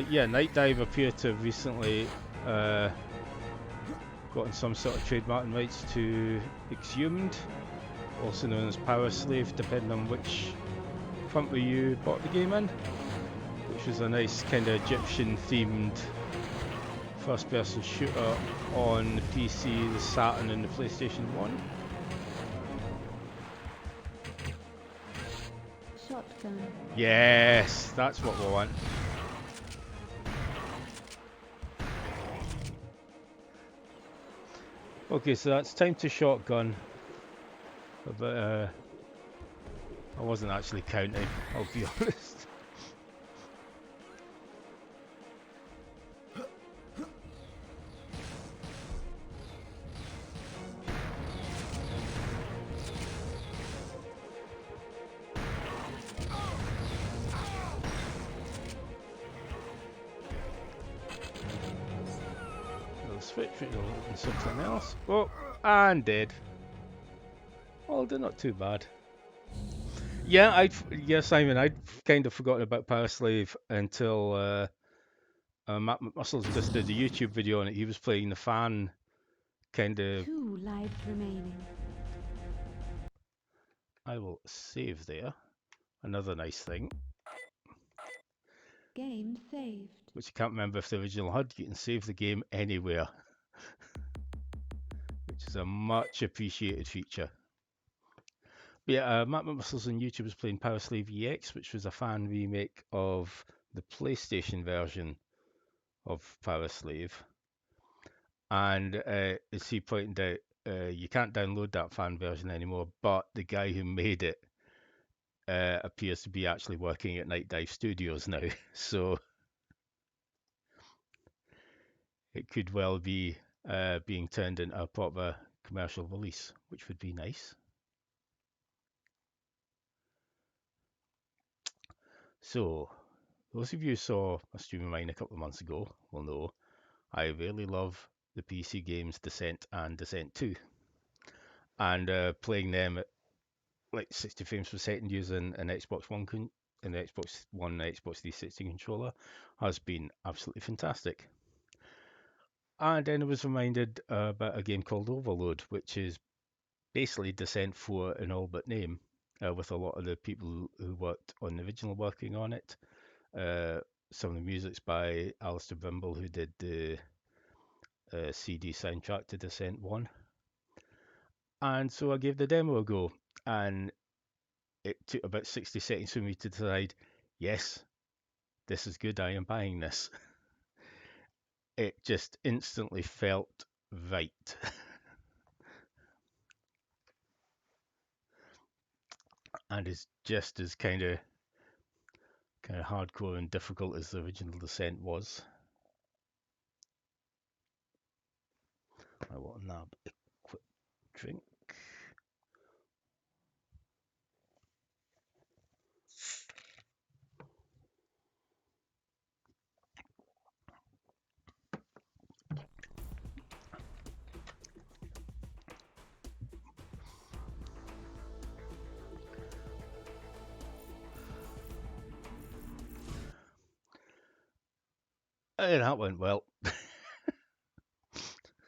Yeah, Night Dive appear to have recently gotten some sort of trademark rights to Exhumed, also known as Power Slave, depending on which country you bought the game in, which was a nice kind of Egyptian themed first person shooter on the PC, the Saturn and the PlayStation 1. Shotgun. Yes, that's what we want. Okay, so that's time to shotgun. But I wasn't actually counting, I'll be honest. Switch it and something else. Oh, and dead. Well, they're not too bad. Yeah, Simon, I'd kind of forgotten about Power Slave until Matt McMuscles just did a YouTube video on it. He was playing the fan kind of. 2 lives remaining. I will save there. Another nice thing. Game saved. Which I can't remember if the original had. You can save the game anywhere. Which is a much appreciated feature. But yeah, Matt McMuscles on YouTube was playing Power Slave EX, which was a fan remake of the PlayStation version of Power Slave. And as he pointed out, you can't download that fan version anymore, but the guy who made it appears to be actually working at Night Dive Studios now. So it could well be being turned into a proper commercial release, which would be nice. So, those of you who saw a stream of mine a couple of months ago will know I really love the PC games Descent and Descent 2. And playing them at like 60 frames per second using an Xbox One and the Xbox One and Xbox 360 controller has been absolutely fantastic. And then I was reminded about a game called Overload, which is basically Descent 4 in all but name, with a lot of the people who worked on the original working on it. Some of the music's by Alistair Brimble, who did the CD soundtrack to Descent 1. And so I gave the demo a go, and it took about 60 seconds for me to decide, yes, this is good, I am buying this. It just instantly felt right. And it's just as kind of hardcore and difficult as the original Descent was. I will nab a quick drink. That went well.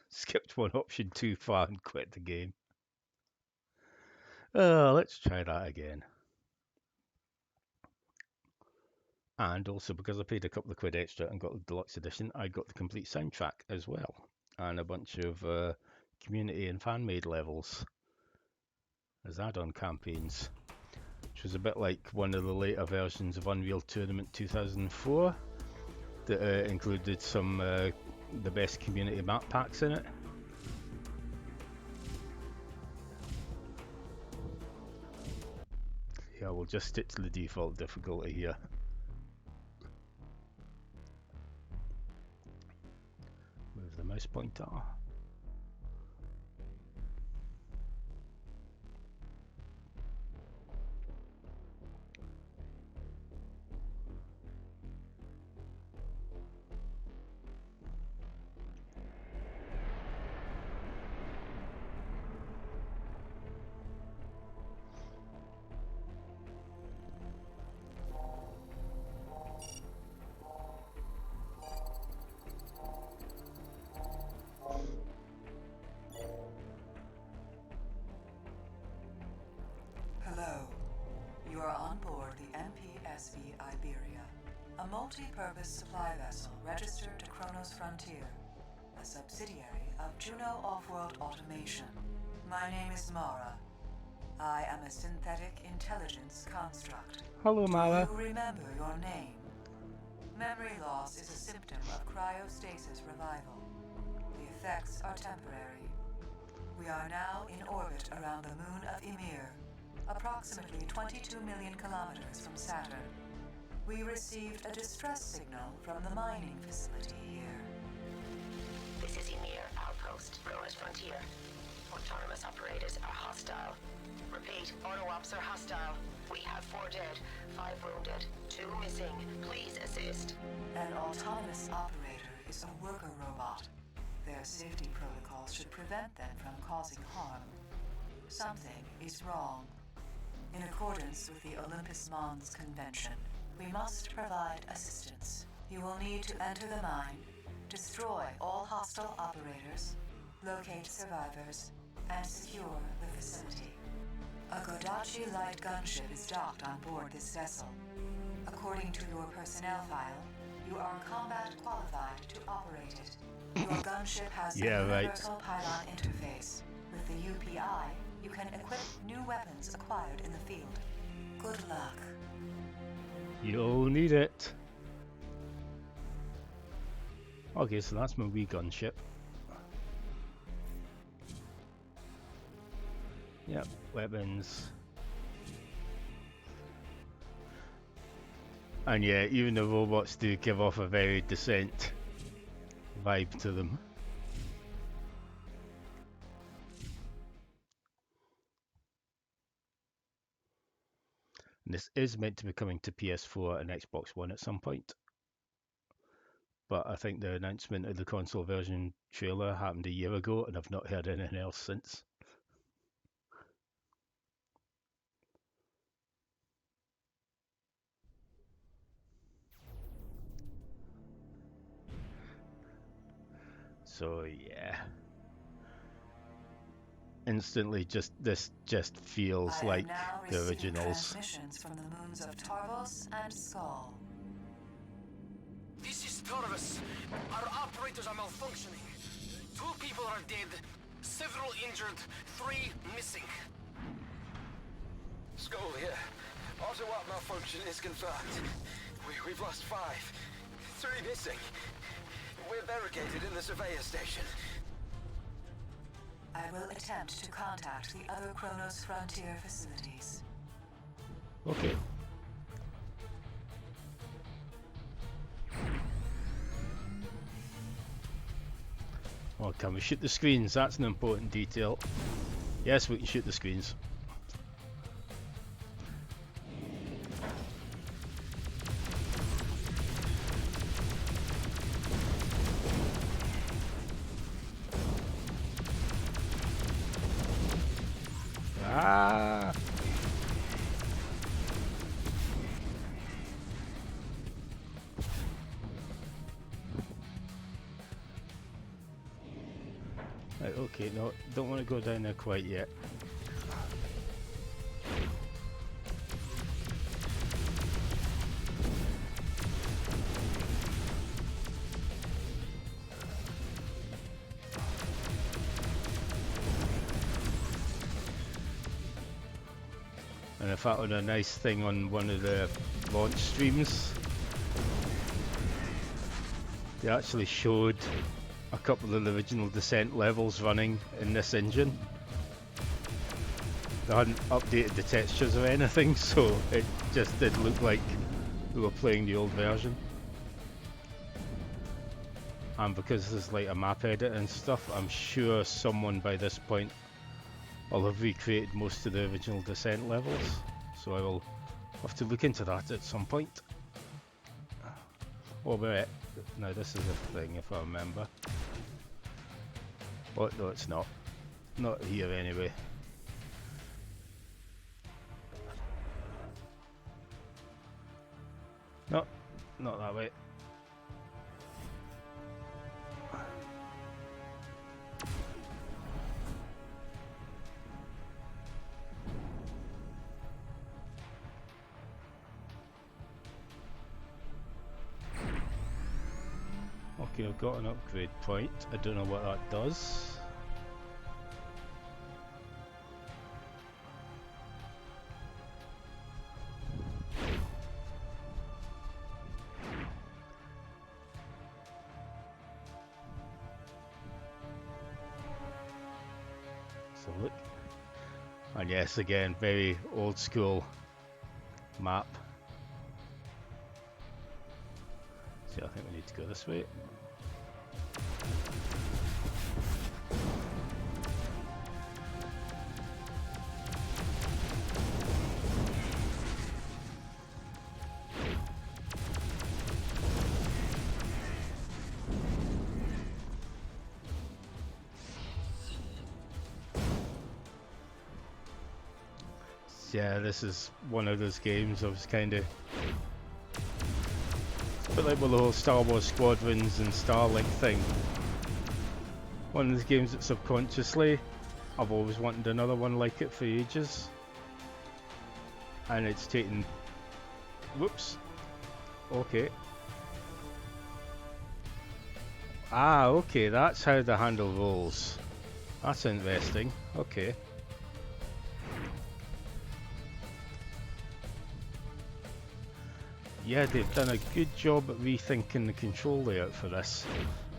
Skipped one option too far and quit the game. Let's try that again. And also, because I paid a couple of quid extra and got the deluxe edition, I got the complete soundtrack as well, and a bunch of community and fan-made levels as add-on campaigns, which was a bit like one of the later versions of Unreal Tournament 2004 that included some the best community map packs in it. Yeah, we'll just stick to the default difficulty here. Move the mouse pointer. Multi-purpose supply vessel registered to Kronos Frontier, a subsidiary of Juno Offworld Automation. My name is Mara. I am a synthetic intelligence construct. Hello, Mara. Do you remember your name? Memory loss is a symptom of cryostasis revival. The effects are temporary. We are now in orbit around the moon of Ymir, approximately 22 million kilometers from Saturn. We received a distress signal from the mining facility here. This is Ymir Outpost, Kronos Frontier. Autonomous operators are hostile. Repeat, auto-ops are hostile. We have 4 dead, 5 wounded, 2 missing. Please assist. An autonomous operator is a worker robot. Their safety protocols should prevent them from causing harm. Something is wrong. In accordance with the Olympus Mons Convention, we must provide assistance. You will need to enter the mine, destroy all hostile operators, locate survivors, and secure the facility. A Godachi light gunship is docked on board this vessel. According to your personnel file, you are combat qualified to operate it. Your gunship has a universal pylon interface. With the UPI, you can equip new weapons acquired in the field. Good luck. You'll need it. Okay, so that's my wee gunship. Yep, weapons. And yeah, even the robots do give off a very Descent vibe to them. And this is meant to be coming to PS4 and Xbox One at some point. But I think the announcement of the console version trailer happened a year ago, and I've not heard anything else since. So yeah, instantly this just feels like the originals. Transmissions from the moons of Tarvos and Skull. This is Turok. Our operators are malfunctioning. 2 people are dead, several injured, 3 missing. Skull here. Auto-op malfunction is confirmed. We've lost 5. 3 missing. We're barricaded in the surveyor station. I will attempt to contact the other Kronos Frontier facilities. Okay. Oh, can we shoot the screens? That's an important detail. Yes, we can shoot the screens. Ah! Right, okay, no, don't want to go down there quite yet. And if that were a nice thing on one of the launch streams, they actually showed a couple of the original Descent levels running in this engine. They hadn't updated the textures or anything, so it just did look like we were playing the old version. And because there's like a map edit and stuff, I'm sure someone by this point will have recreated most of the original Descent levels, so I will have to look into that at some point. Oh, but now this is a thing if I remember. Oh no, it's not. Not here anyway. No, not that way. Okay, I've got an upgrade point. I don't know what that does. So look. And yes, again, very old school map. See, I think we need to go this way. Yeah, this is one of those games I was kind of... But like with the whole Star Wars Squadrons and Starlink thing. One of the games that subconsciously, I've always wanted another one like it for ages. And it's taken... Whoops. Okay. Ah, okay, that's how the handle rolls. That's interesting. Okay. Yeah, they've done a good job at rethinking the control layout for this.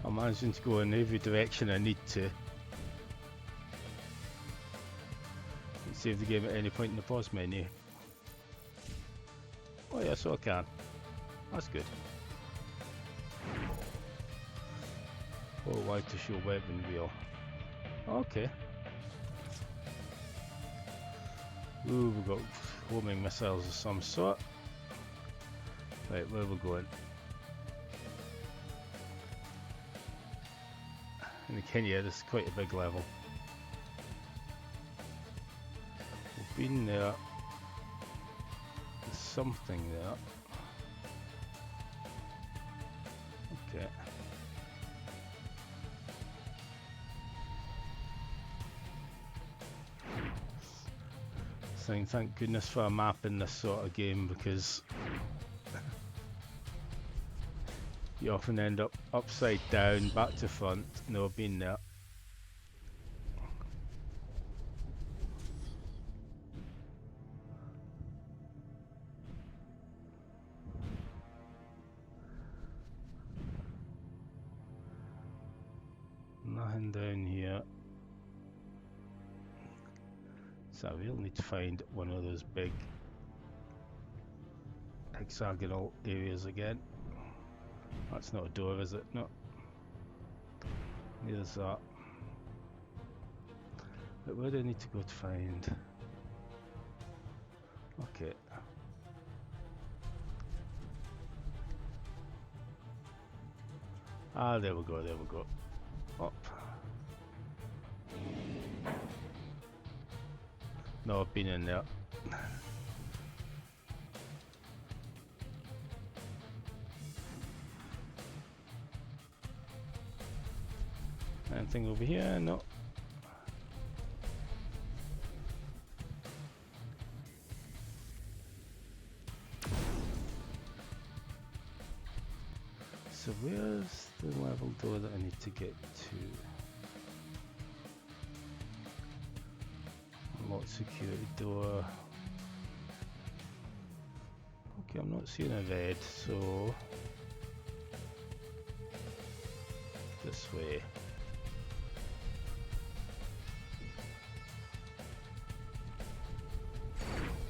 I'm managing to go in every direction I need to. Save the game at any point in the pause menu. Oh yeah, so I can. That's good. Oh, why to show weapon wheel. Okay. Ooh, we've got homing missiles of some sort. Right, where are we going? And again, yeah, this is quite a big level. We've been there. There's something there. Okay. Saying thank goodness for a map in this sort of game, because you often end up upside down, back to front. No, I've been there. Nothing down here. So I really need to find one of those big hexagonal areas again. That's not a door, is it? No. There's that. But where do I need to go to find? Okay. Ah, there we go, there we go. Up. No, I've been in there. Anything over here? No. So where's the level door that I need to get to? Unlock security door. Okay, I'm not seeing a red, so this way.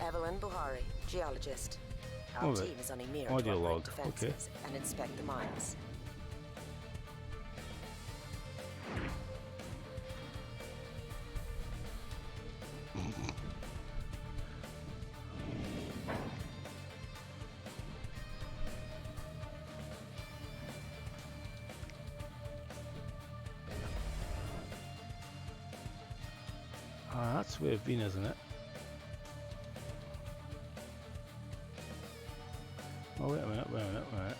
Evelyn Buhari, geologist. Our team is on Emir to audio operate log. defenses and inspect the mines. Ah, that's where I've been, isn't it? Oh, wait a minute, wait a minute, wait a minute.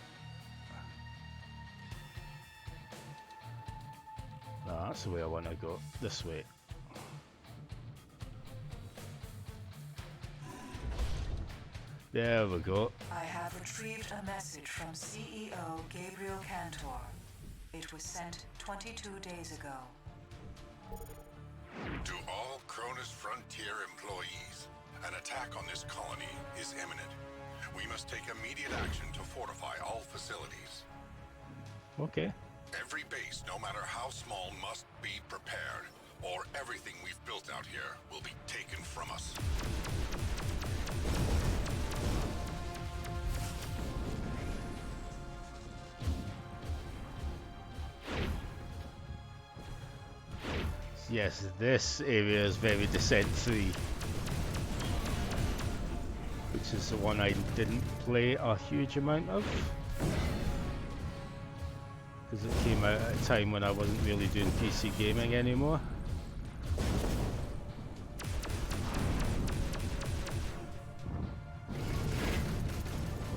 No, that's the way I want to go. This way. There we go. I have retrieved a message from CEO Gabriel Cantor. It was sent 22 days ago. To all Cronus Frontier employees, an attack on this colony is imminent. We must take immediate action to fortify all facilities. Okay. Every base, no matter how small, must be prepared, or everything we've built out here will be taken from us. Yes, this area is very Descent 3, which is the one I didn't play a huge amount of, because it came out at a time when I wasn't really doing PC gaming anymore.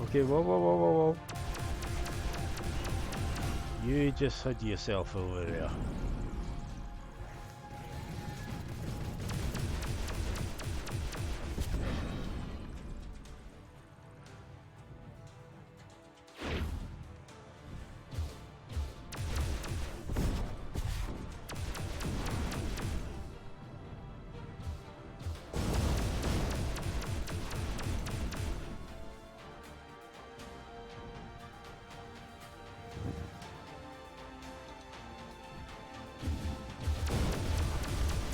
Okay, whoa, whoa, whoa, whoa, whoa. You just had yourself over there.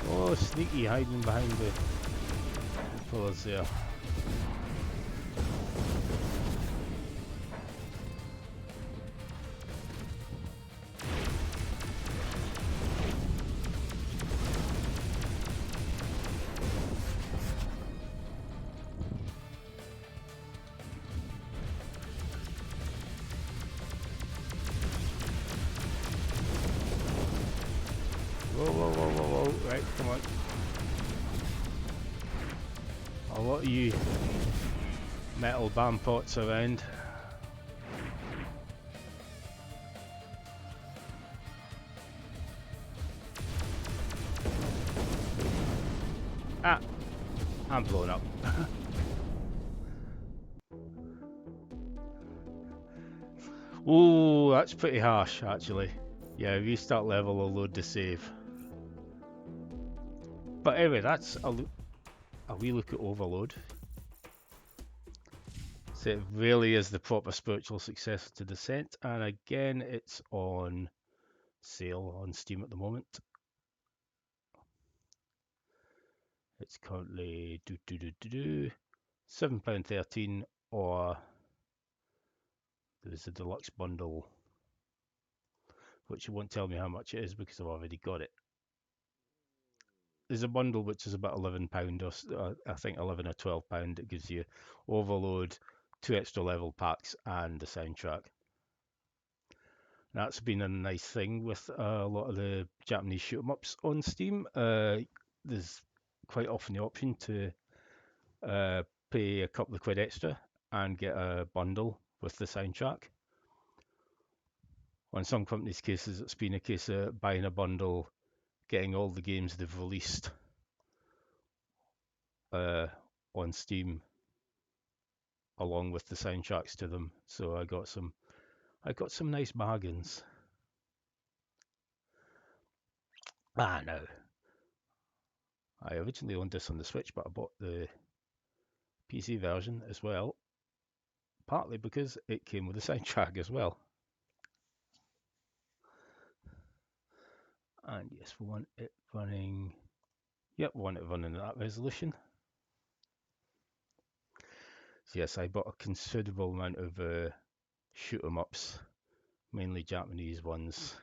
Oh, sneaky, hiding behind the pillars there. lot of you metal bam pots around. Ah, I'm blown up. Ooh, that's pretty harsh actually. Yeah, restart level or load to save. But anyway, that's a wee look at Overload. So it really is the proper spiritual successor to Descent, and again it's on sale on Steam at the moment. It's currently £7.13, or there's a deluxe bundle, which you won't tell me how much it is because I've already got it. There's a bundle which is about £11, or I think £11 or £12. It gives you Overload, 2 extra level packs, and the soundtrack. That's been a nice thing with a lot of the Japanese shoot-'em-ups on Steam. There's quite often the option to pay a couple of quid extra and get a bundle with the soundtrack. On some companies' cases, it's been a case of buying a bundle, getting all the games they've released on Steam along with the soundtracks to them. So I got some nice bargains. No. I originally owned this on the Switch, but I bought the PC version as well, partly because it came with a soundtrack as well. And yes, we want it running. Yep, we want it running at that resolution. So yes, I bought a considerable amount of shoot-'em-ups, mainly Japanese ones,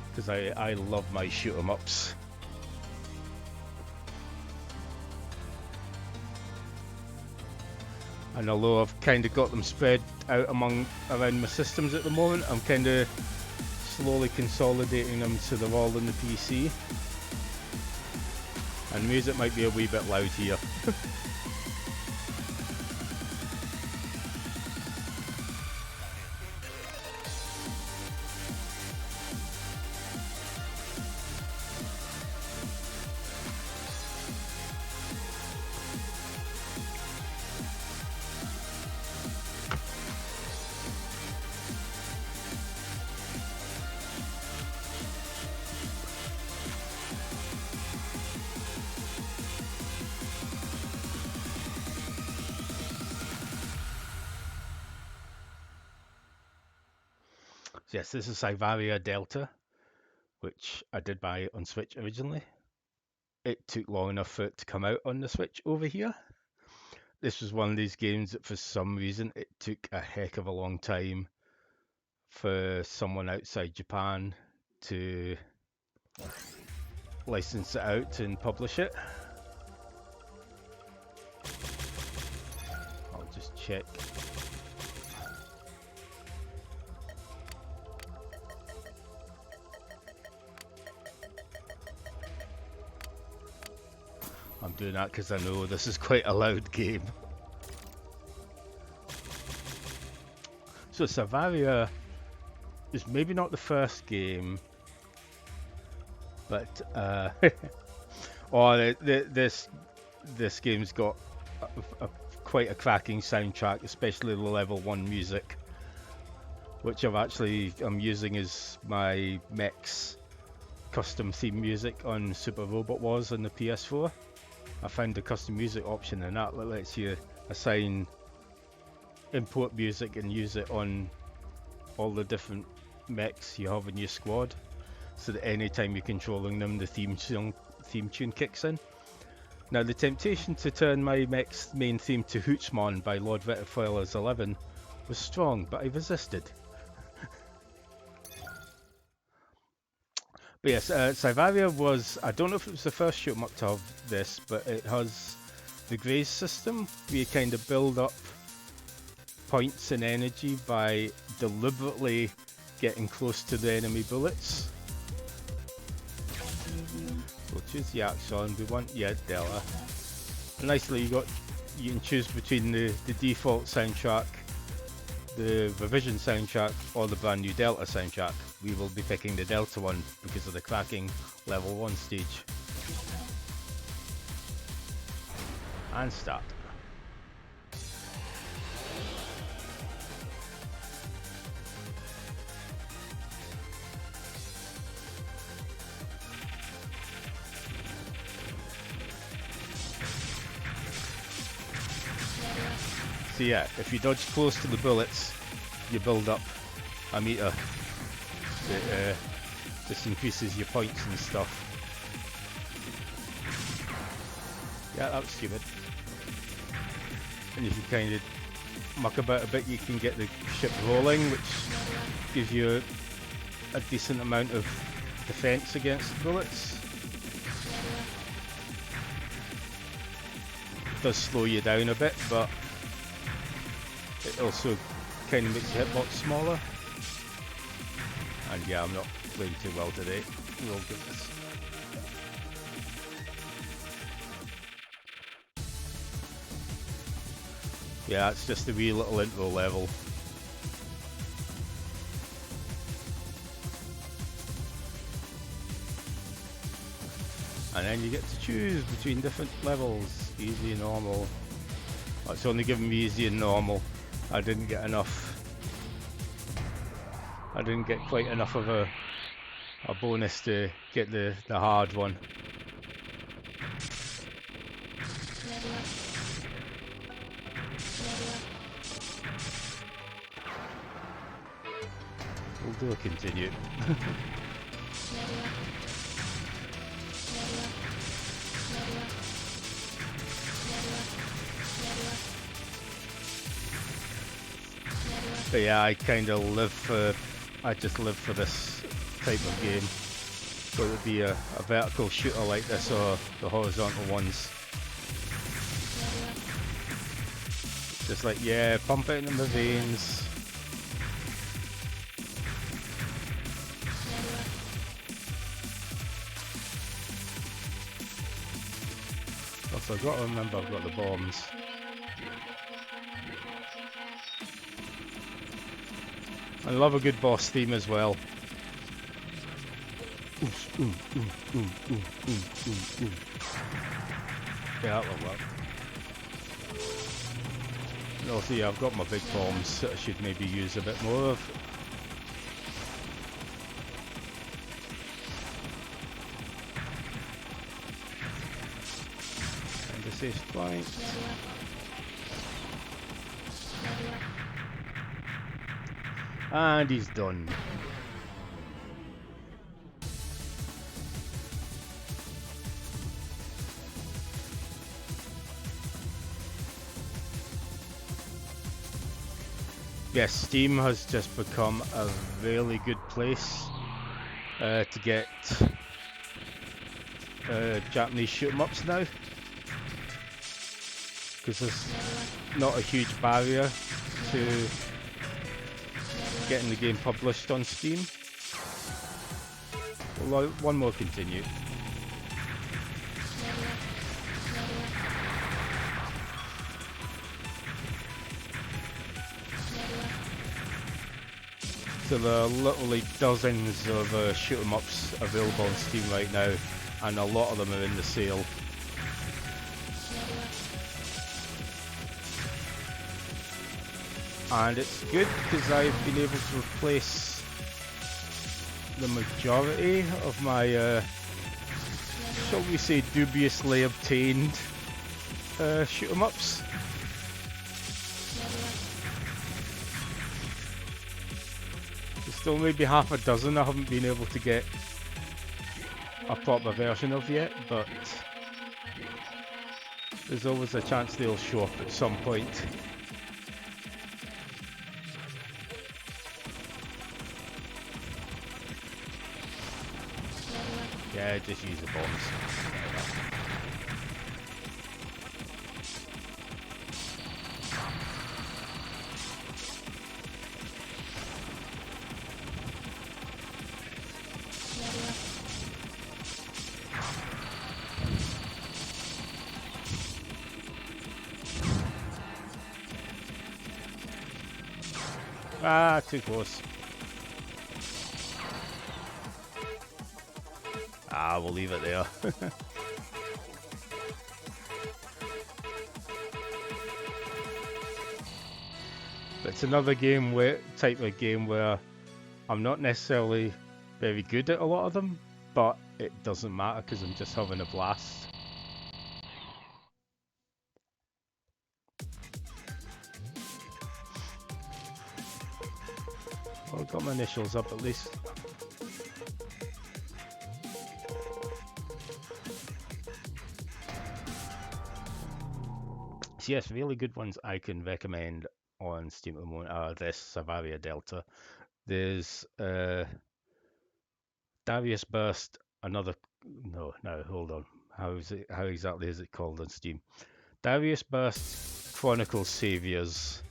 because I love my shoot-'em-ups. And although I've kind of got them spread out around my systems at the moment, I'm kind of slowly consolidating them so they're all in the PC. And music might be a wee bit loud here. Yes, this is Psyvariar Delta, which I did buy on Switch originally. It took long enough for it to come out on the Switch over here. This was one of these games that for some reason it took a heck of a long time for someone outside Japan to license it out and publish it. I'll just check. I'm doing that because I know this is quite a loud game. So Psyvariar is maybe not the first game, but this game's got quite a cracking soundtrack, especially the level 1 music, which I'm using as my mech's custom theme music on Super Robot Wars on the PS4. I found the custom music option in that lets you assign import music and use it on all the different mechs you have in your squad, so that anytime you're controlling them, the theme tune kicks in. Now, the temptation to turn my mech's main theme to Hootsmon by Lord Vetifoilers 11 was strong, but I resisted. But yes, Psyvariar was, I don't know if it was the first shoot-'em-up to have this, but it has the graze system, where you kind of build up points and energy by deliberately getting close to the enemy bullets. So we'll choose the Axon, we want Delta. nicely you can choose between the default soundtrack, the revision soundtrack, or the brand new Delta soundtrack. We will be picking the Delta one because of the cracking level 1 stage. And start. So yeah, if you dodge close to the bullets, you build up a meter that just increases your points and stuff. Yeah, that was stupid. And if you kind of muck about a bit, you can get the ship rolling, which gives you a decent amount of defense against bullets. It does slow you down a bit, but it also kind of makes your hitbox smaller. And yeah, I'm not playing too well today. We'll give this. Yeah, it's just a wee little intro level. And then you get to choose between different levels, easy and normal. Oh, it's only giving me easy and normal. I didn't get enough. I didn't get quite enough of a bonus to get the hard one. We'll do a continue. But yeah, I kind of just live for this type of game. Whether it be a vertical shooter like this or the horizontal ones. Just like, yeah, pump it into my veins. Also, I've got to remember I've got the bombs. I love a good boss theme as well. Yeah, that'll work. And also, yeah, I've got my big bombs that I should maybe use a bit more of. And this is fine. And he's done. Yes, Steam has just become a really good place to get Japanese shoot-em-ups now, because there's not a huge barrier to getting the game published on Steam. Well, one more continue. So there are literally dozens of shoot 'em ups available on Steam right now, and a lot of them are in the sale. And it's good because I've been able to replace the majority of my, shall we say, dubiously obtained shoot 'em ups. There's still maybe half a dozen I haven't been able to get a proper version of yet, but there's always a chance they'll show up at some point. Yeah, just use the bombs. Ah, too close. Ah, we'll leave it there. It's another game type of game where I'm not necessarily very good at a lot of them, but it doesn't matter because I'm just having a blast. Well, I've got my initials up at least. So yes, really good ones I can recommend on Steam at the moment are this Psyvariar Delta. There's Darius Burst, another no, hold on. How exactly is it called on Steam? Darius Burst Chronicles Saviors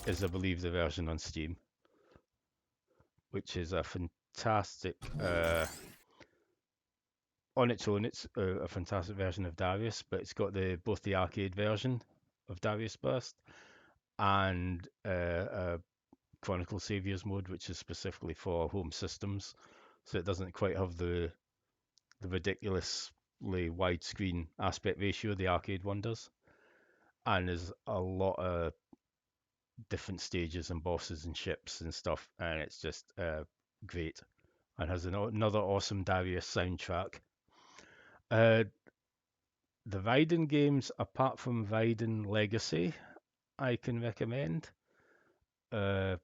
is, I believe, the version on Steam, which is a fantastic on its own, it's a fantastic version of Darius, but it's got both the arcade version of Darius Burst and a Chronicle Saviors mode, which is specifically for home systems. So it doesn't quite have the ridiculously widescreen aspect ratio the arcade one does. And there's a lot of different stages and bosses and ships and stuff, and it's just great. And has another awesome Darius soundtrack. The Raiden games, apart from Raiden Legacy, I can recommend. 3,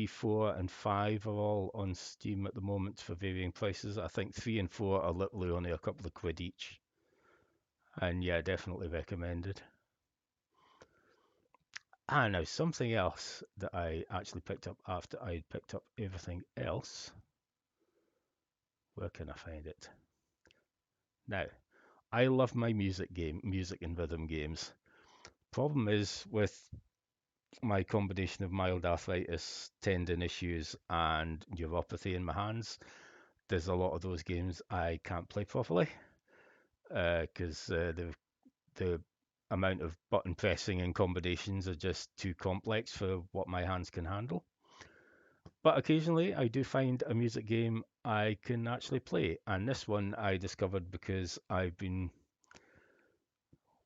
4, and 5 are all on Steam at the moment for varying prices. I think 3 and 4 are literally only a couple of quid each. And yeah, definitely recommended. And now something else that I actually picked up after I picked up everything else. Where can I find it? Now, I love my music and rhythm games. Problem is with my combination of mild arthritis, tendon issues, and neuropathy in my hands, there's a lot of those games I can't play properly because the amount of button pressing and combinations are just too complex for what my hands can handle. But occasionally I do find a music game I can actually play, and this one I discovered because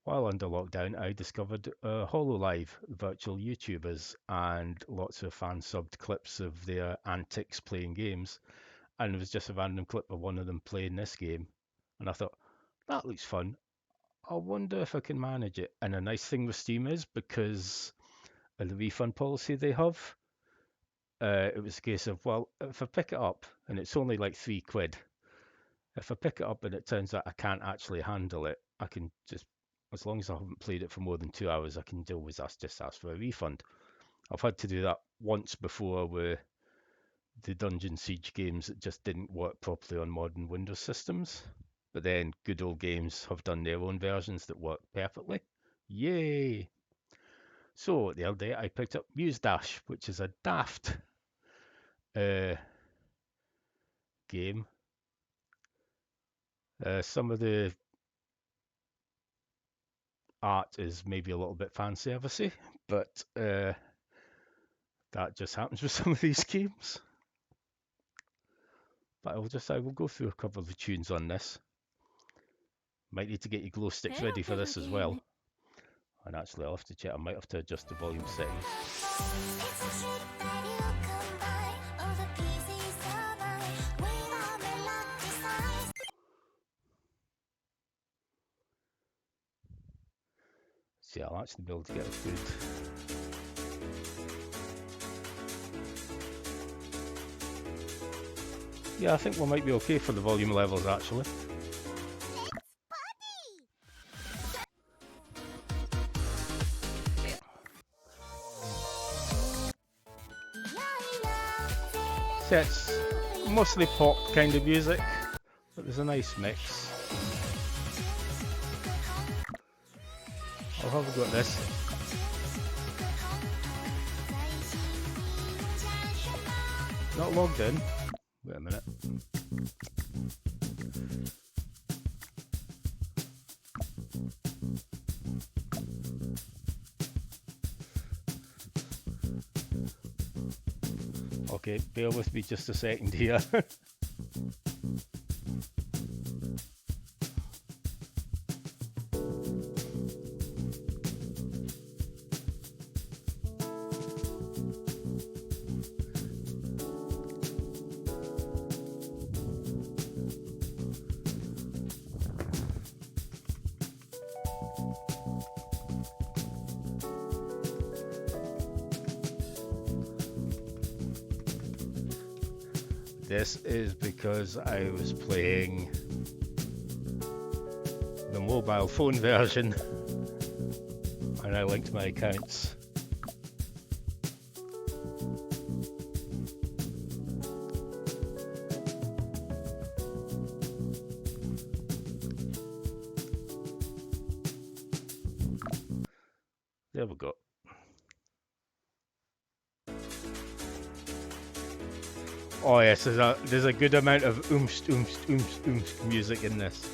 while under lockdown, I discovered HoloLive virtual YouTubers and lots of fan-subbed clips of their antics playing games. And it was just a random clip of one of them playing this game. And I thought, that looks fun. I wonder if I can manage it. And a nice thing with Steam is, because of the refund policy they have, it was a case of, well, if I pick it up, and it's only like 3 quid, if I pick it up and it turns out I can't actually handle it, I can just, as long as I haven't played it for more than 2 hours, I can always just ask for a refund. I've had to do that once before with the Dungeon Siege games that just didn't work properly on modern Windows systems. But then Good Old Games have done their own versions that work perfectly. Yay! So the other day I picked up Muse Dash, which is a daft game. Some of the art is maybe a little bit fan servicey, but that just happens with some of these games. But I will go through a couple of the tunes on this. Might need to get your glow sticks ready for this as well. And actually, I'll have to check. I might have to adjust the volume settings. See, I'll actually be able to get it good. Yeah, I think we might be okay for the volume levels actually. So it's mostly pop kind of music, but there's a nice mix. I'll have a go at this. Not logged in. Wait a minute. Okay, bear with me just a second here. This is because I was playing the mobile phone version and I linked my accounts. There we go. Oh yes, there's a good amount of oomst oomst oomst oomst music in this.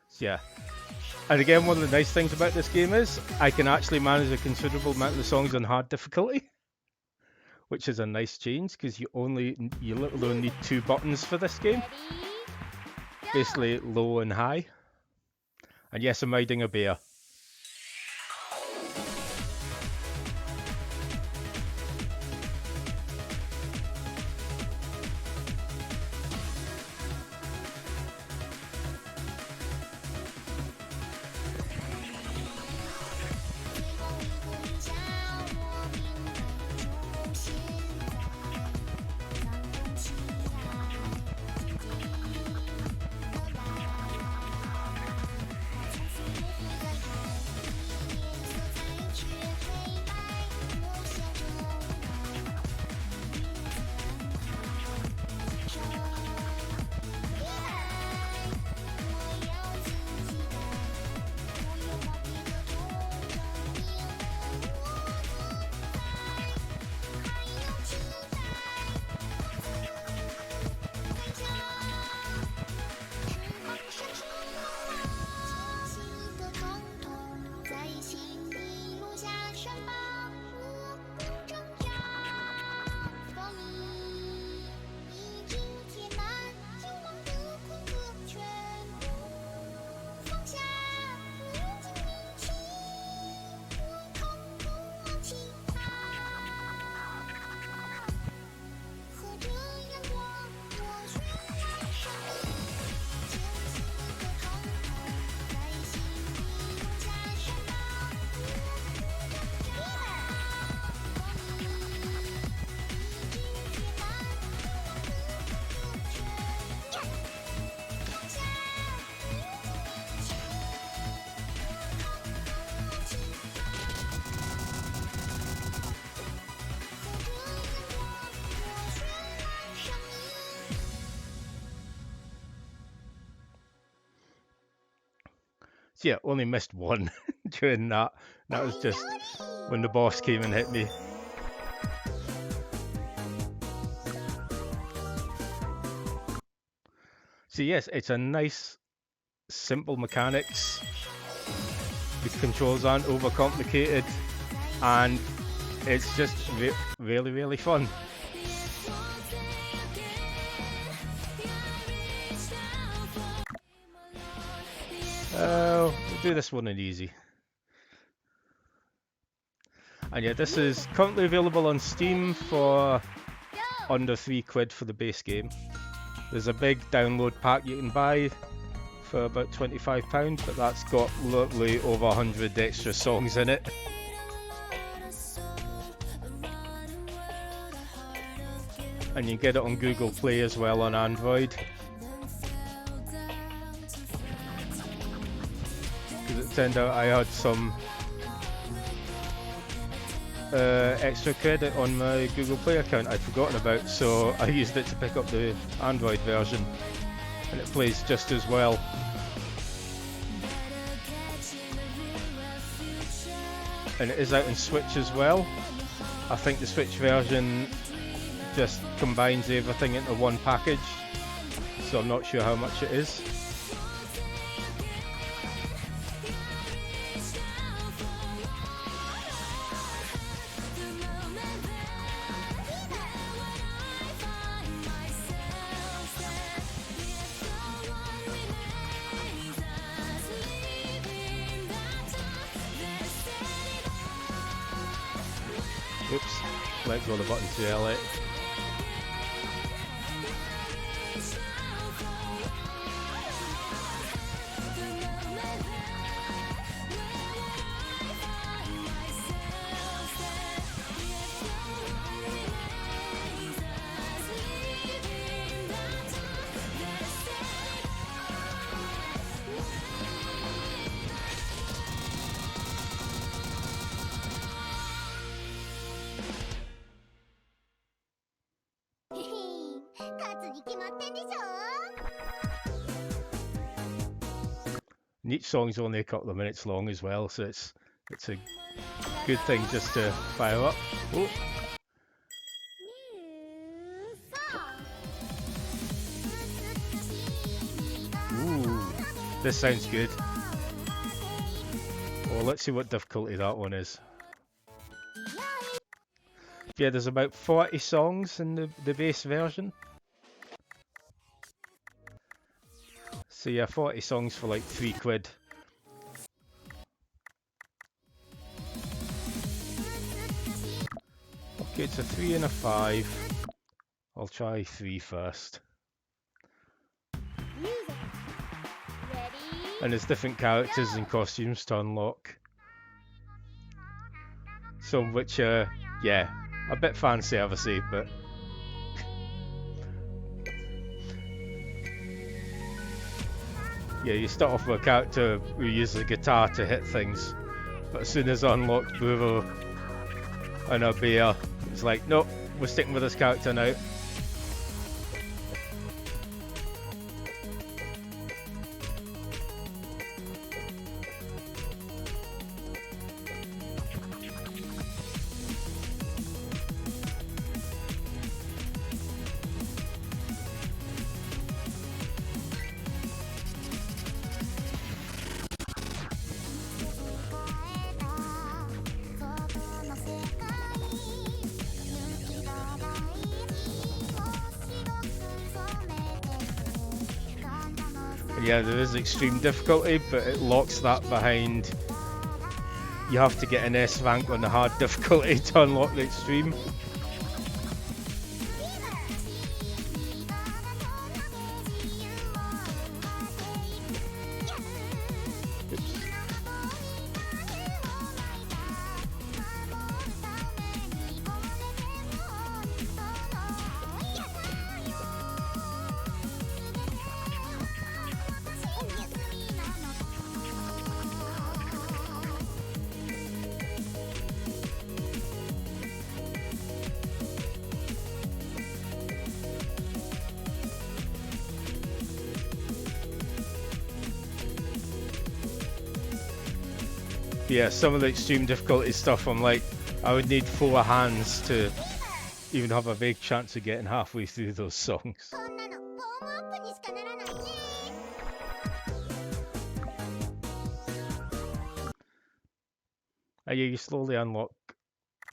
So yeah. And again, one of the nice things about this game is I can actually manage a considerable amount of the songs on hard difficulty, which is a nice change because you literally only need 2 buttons for this game. Basically low and high. And yes, I'm riding a bear. So yeah, only missed one during that. That was just when the boss came and hit me. So yes, it's a nice, simple mechanics. The controls aren't overcomplicated, and it's just really, really fun. We'll do this one in easy. And yeah, this is currently available on Steam for under £3 for the base game. There's a big download pack you can buy for about £25, but that's got literally over 100 extra songs in it. And you can get it on Google Play as well on Android. Because it turned out I had some extra credit on my Google Play account I'd forgotten about, so I used it to pick up the Android version, and it plays just as well. And it is out on Switch as well. I think the Switch version just combines everything into one package, so I'm not sure how much it is. Oops, let go of the button too early. And each song's only a couple of minutes long as well, so it's a good thing just to fire up. Oh. Ooh, this sounds good. Well, let's see what difficulty that one is. Yeah, there's about 40 songs in the base version. So yeah, 40 songs for like £3. Okay, it's a 3 and a 5. I'll try 3 first. And there's different characters and costumes to unlock. Some which are, yeah, a bit fan servicey, but yeah, you start off with a character who uses a guitar to hit things, but as soon as I unlocked Burro and a bear, it's like, nope, we're sticking with this character now. Yeah, there is extreme difficulty, but it locks that behind. You have to get an S rank on the hard difficulty to unlock the extreme. Yeah, some of the extreme difficulty stuff, I'm like, I would need 4 hands to even have a vague chance of getting halfway through those songs. Yeah, you slowly unlock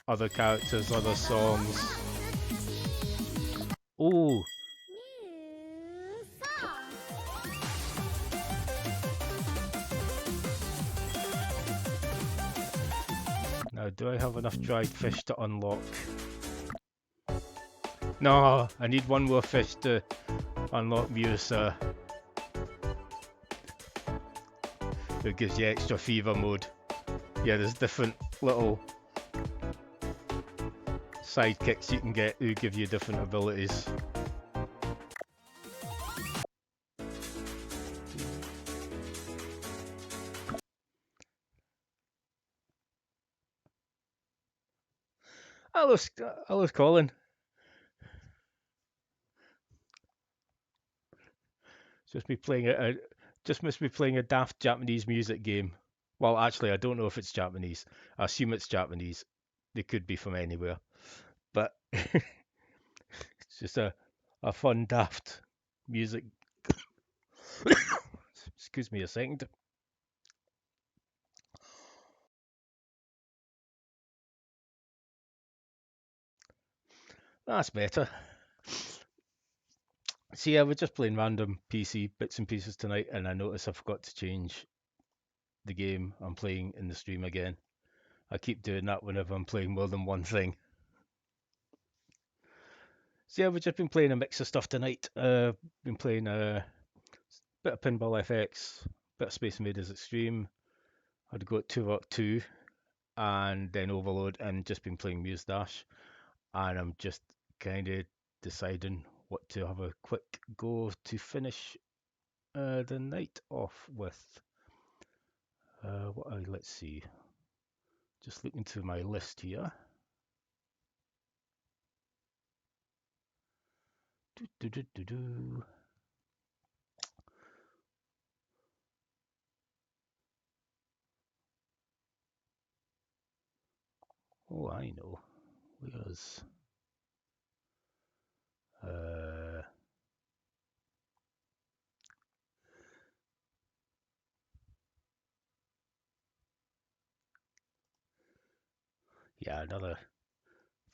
other characters, other songs. Ooh. Now, do I have enough dried fish to unlock? No, I need one more fish to unlock Muse. It gives you extra fever mode. Yeah, there's different little sidekicks you can get who give you different abilities. Hello, Colin. Just must be playing a daft Japanese music game. Well, actually, I don't know if it's Japanese. I assume it's Japanese. They could be from anywhere, but it's just a fun daft music. Excuse me a second. That's better. See, yeah, we're just playing random PC bits and pieces tonight, and I notice I forgot to change the game I'm playing in the stream again. I keep doing that whenever I'm playing more than one thing. So yeah, we've just been playing a mix of stuff tonight. Been playing a bit of Pinball FX, bit of Space Invaders Extreme. I'd go at Turok 2, and then Overload, and just been playing Muse Dash. And I'm just kind of deciding what to have a quick go to finish the night off with. Let's see. Just looking through my list here. Oh, I know. Where's yeah, another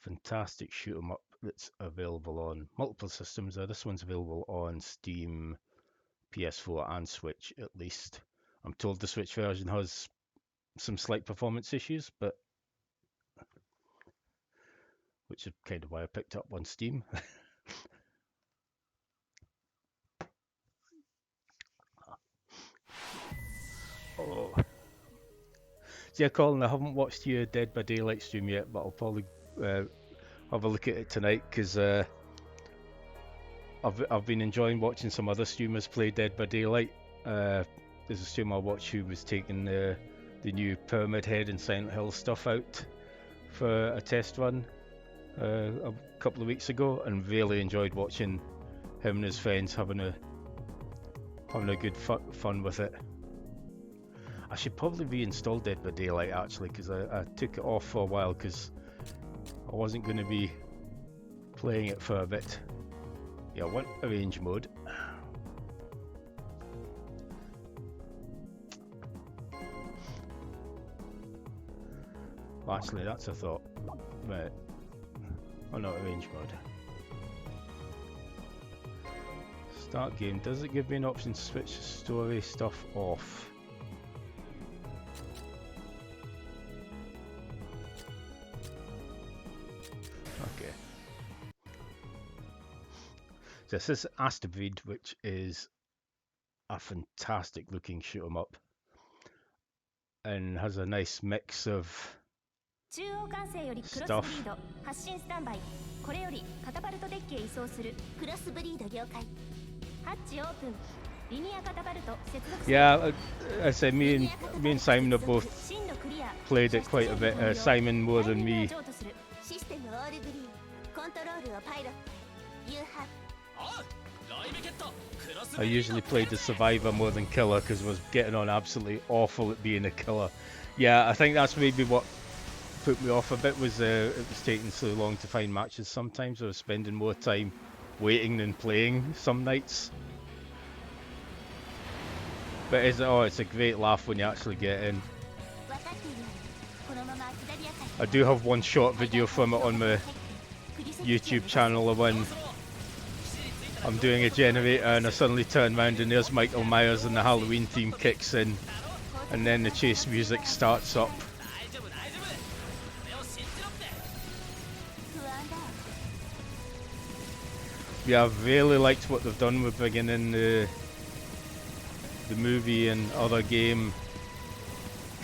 fantastic shoot 'em up that's available on multiple systems. This one's available on Steam, PS4 and Switch at least. I'm told the Switch version has some slight performance issues, but which is kind of why I picked up on Steam. Oh. So yeah, Colin, I haven't watched your Dead by Daylight stream yet, but I'll probably have a look at it tonight because I've been enjoying watching some other streamers play Dead by Daylight. There's a streamer I watched who was taking the new Pyramid Head and Silent Hill stuff out for a test run a couple of weeks ago, and really enjoyed watching him and his friends having a good fun with it. I should probably reinstall Dead by Daylight actually, because I took it off for a while because I wasn't going to be playing it for a bit. Yeah, I want arrange mode. Well, actually, that's a thought. Right. Oh no, arrange mode. Start game. Does it give me an option to switch story stuff off? Okay. So this is Astabreed, which is a fantastic looking shoot 'em up, and has a nice mix of stuff. Yeah, I say me and Simon have both played it quite a bit. Simon more than me. I usually played the survivor more than killer because I was getting on absolutely awful at being a killer. Yeah, I think that's maybe what put me off a bit, was it was taking so long to find matches. Sometimes I was spending more time waiting than playing some nights. But it's a great laugh when you actually get in. I do have one short video from it on my YouTube channel of when I'm doing a generator and I suddenly turn around and there's Michael Myers and the Halloween theme kicks in, and then the chase music starts up. Yeah, I've really liked what they've done with bringing in the movie and other game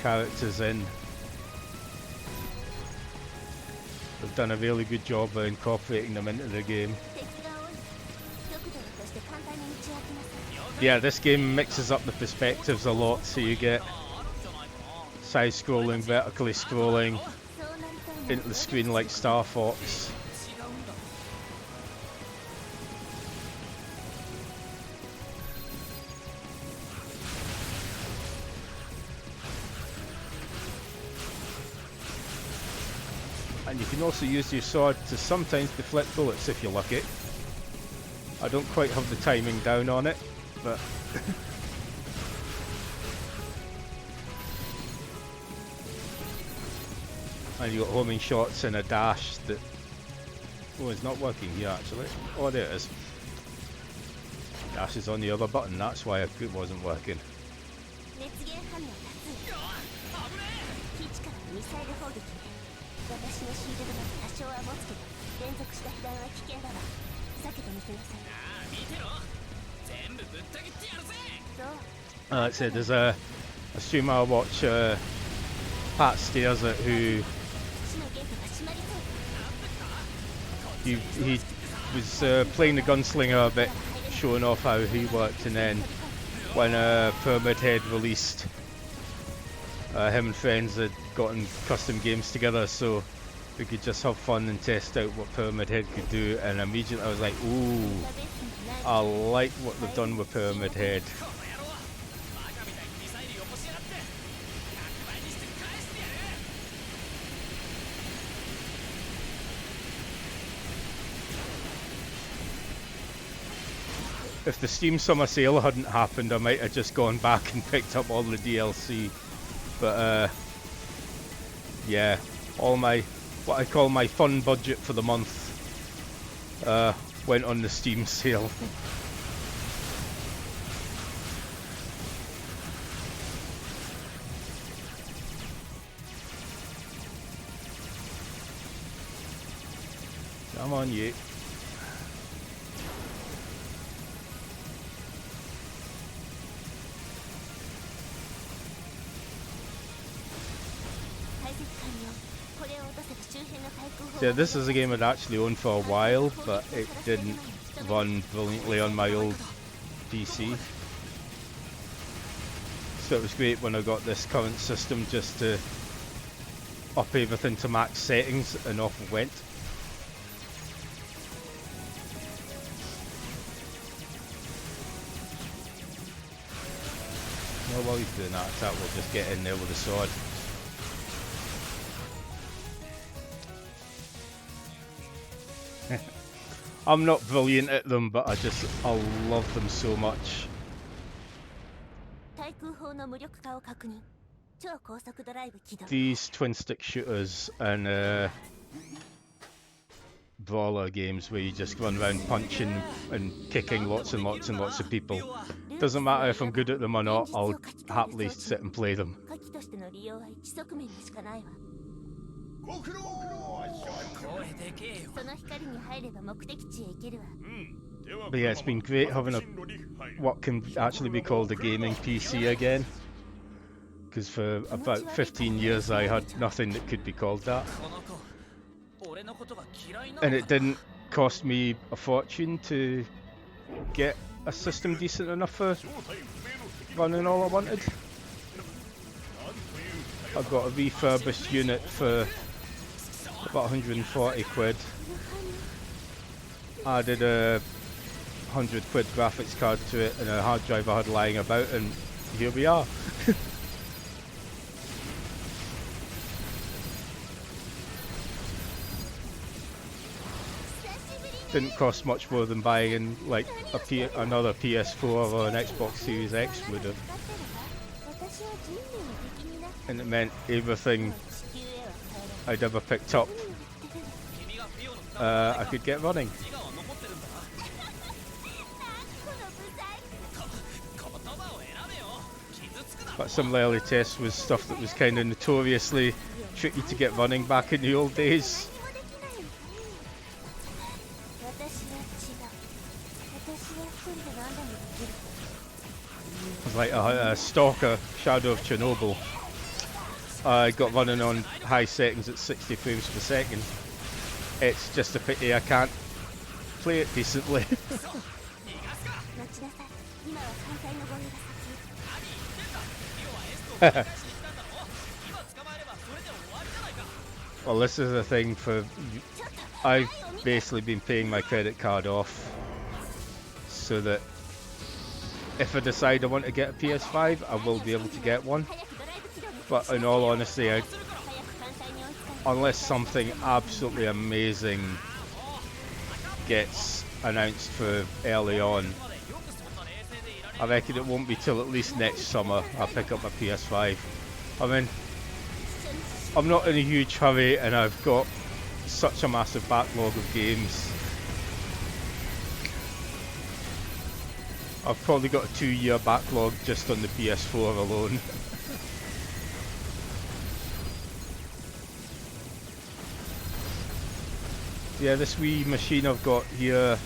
characters in. They've done a really good job of incorporating them into the game. Yeah, this game mixes up the perspectives a lot, so you get side scrolling, vertically scrolling into the screen like Star Fox. And you can also use your sword to sometimes deflect bullets if you're lucky. I don't quite have the timing down on it, but and you got homing shots and a dash that it's not working here actually. Oh, there it is. Dash is on the other button, that's why it wasn't working. Like I said, there's a streamer I watch, Pat Stairs, who he was playing the gunslinger a bit, showing off how he worked, and then when Pyramid Head released, him and friends had gotten custom games together so we could just have fun and test out what Pyramid Head could do, and immediately I was like, ooh, I like what they've done with Pyramid Head. If the Steam Summer Sale hadn't happened, I might have just gone back and picked up all the DLC. But yeah, all my, what I call my fun budget for the month, went on the Steam sale. Come on, you. Yeah, this is a game I'd actually owned for a while, but it didn't run brilliantly on my old PC. So it was great when I got this current system just to up everything to max settings, and off it went. No, while he's doing that, we'll just get in there with a sword. I'm not brilliant at them, but I love them so much. These twin stick shooters and brawler games where you just run around punching and kicking lots and lots and lots of people. Doesn't matter if I'm good at them or not, I'll happily sit and play them. But yeah, it's been great having what can actually be called a gaming PC again, because for about 15 years I had nothing that could be called that, and it didn't cost me a fortune to get a system decent enough for running all I wanted. I got a refurbished unit for about 140 quid. Added a 100 quid graphics card to it and a hard drive I had lying about, and here we are. Didn't cost much more than buying like another PS4 or an Xbox Series X would have. And it meant everything I'd ever picked up, I could get running. But some of the early tests was stuff that was kind of notoriously tricky to get running back in the old days. It was like a Stalker, Shadow of Chernobyl. I got running on high settings at 60 frames per second. It's just a pity I can't play it decently. Well, this is the thing for... I've basically been paying my credit card off so that if I decide I want to get a PS5, I will be able to get one. But in all honesty, unless something absolutely amazing gets announced for early on, I reckon it won't be till at least next summer I'll pick up my PS5. I mean, I'm not in a huge hurry and I've got such a massive backlog of games. I've probably got a 2-year backlog just on the PS4 alone. Yeah, this wee machine I've got here,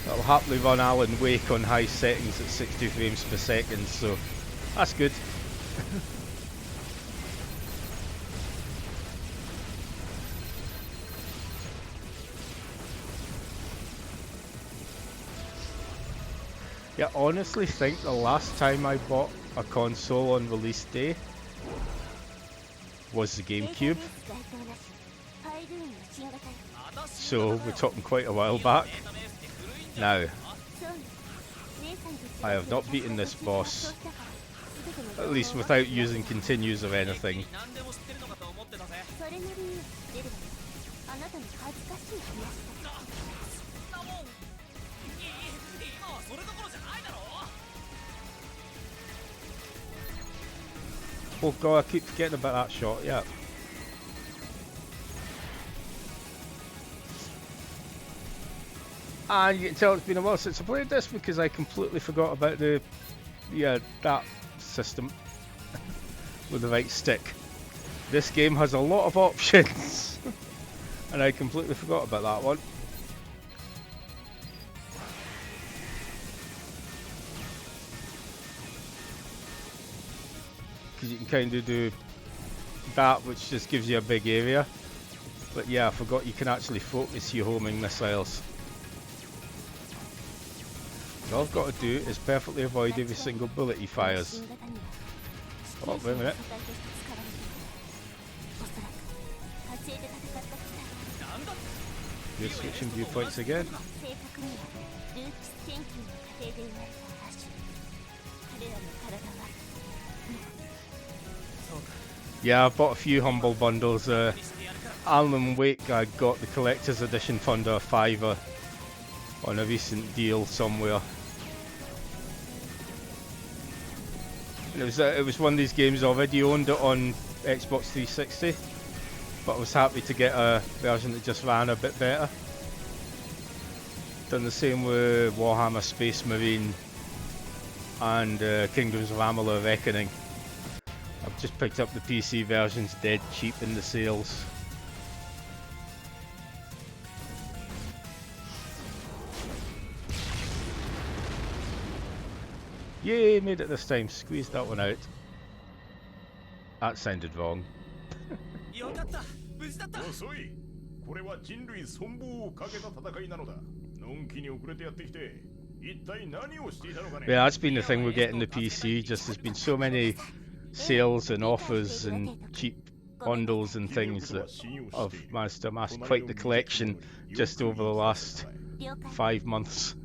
that'll happily run Alan Wake on high settings at 60 frames per second, so that's good. Yeah, honestly think the last time I bought a console on release day was the GameCube. So we're talking quite a while back. Now, I have not beaten this boss, at least without using continues or anything. Oh god, I keep forgetting about that shot, yeah. And you can tell it's been a while since I played this because I completely forgot about the, that system with the right stick. This game has a lot of options and I completely forgot about that one. Because you can kind of do that, which just gives you a big area. But yeah, I forgot you can actually focus your homing missiles. All I've got to do is perfectly avoid every single bullet he fires. Oh, wait a minute. You're switching viewpoints again. Yeah, I bought a few humble bundles. Alan Wake, I got the collector's edition for under $5 on a recent deal somewhere. And it was one of these games I already owned it on Xbox 360, but I was happy to get a version that just ran a bit better. Done the same with Warhammer Space Marine and Kingdoms of Amalur Reckoning. I've just picked up the PC versions dead cheap in the sales. Yay, made it this time. Squeezed that one out. That sounded wrong. Yeah, that's been the thing with getting the PC. Just there's been so many sales and offers and cheap bundles and things that I've managed to amass quite the collection just over the last 5 months.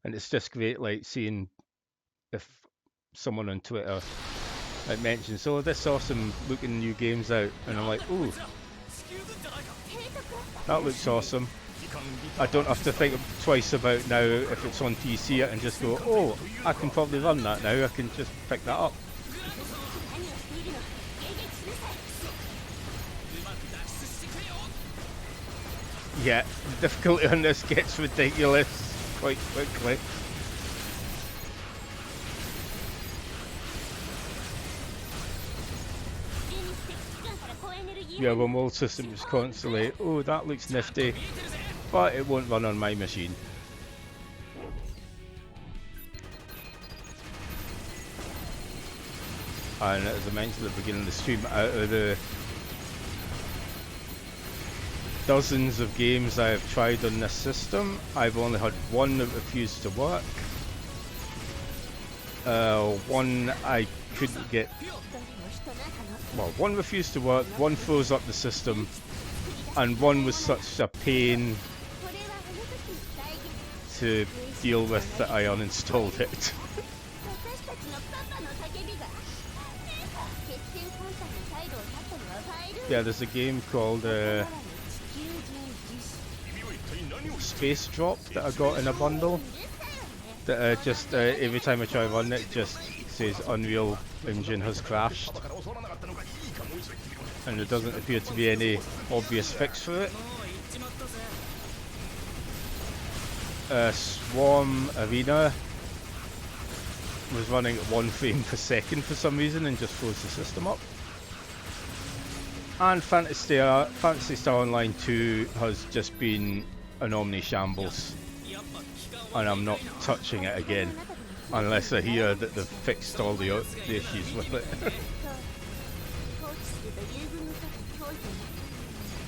And it's just great, like seeing if someone on Twitter like mentions, "Oh, this awesome looking new game's out," and I'm like, "Ooh, that looks awesome." I don't have to think twice about now if it's on PC. I can just go, "Oh, I can probably run that now. I can just pick that up." Yeah, the difficulty on this gets ridiculous quite quickly. Yeah, well, my old system was constantly, "Oh, that looks nifty, but it won't run on my machine." And as I mentioned at the beginning of the stream, out of the dozens of games I have tried on this system, I've only had one that refused to work. One I couldn't get. Well, one refused to work, one froze up the system, and one was such a pain to deal with that I uninstalled it. Yeah, there's a game called Space Drop that I got in a bundle that just every time I try to run it just says Unreal Engine has crashed, and there doesn't appear to be any obvious fix for it. Swarm Arena was running at 1 frame per second for some reason and just froze the system up. And Phantasy Star Online 2 has just been an omni shambles, and I'm not touching it again unless I hear that they've fixed all the issues with it.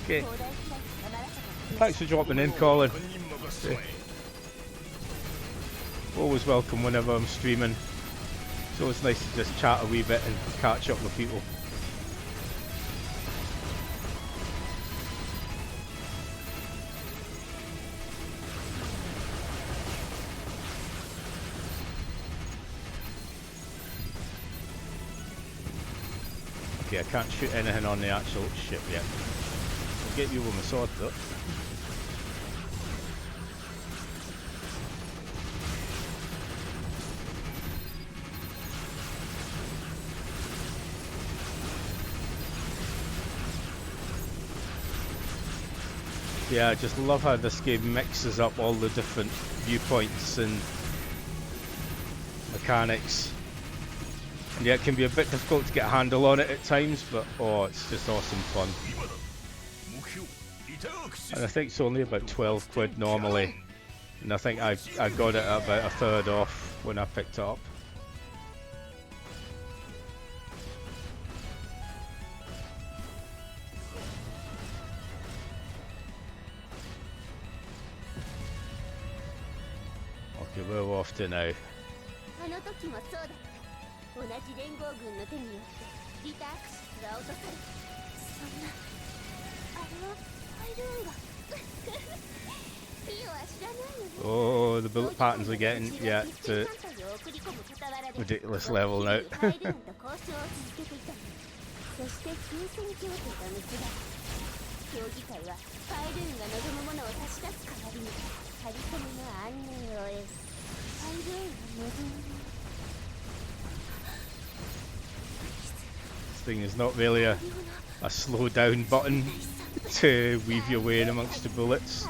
Okay. Thanks for dropping in, Colin. Always welcome whenever I'm streaming. It's always nice to just chat a wee bit and catch up with people. Okay, I can't shoot anything on the actual ship yet. I'll get you with my sword though. Yeah, I just love how this game mixes up all the different viewpoints and mechanics. And yeah, it can be a bit difficult to get a handle on it at times, but oh, it's just awesome fun. And I think it's only about 12 quid normally, and I think I got it at about a third off when I picked it up. Okay, we're off to now. 同じ連合軍の手によってリタークシスが落とされそんなあれはファイルーンがピオは知らないのね Oh, the bullet patterns are getting, yeah, to ridiculous level now. ファイルーンと交渉を続けていたのそして休戦協定が結ばれ協議会はファイルーンが望むものを差し出す代わりに張り込みの安寧を得るファイルーンが望むもの Thing is not really a slow down button to weave your way in amongst the bullets.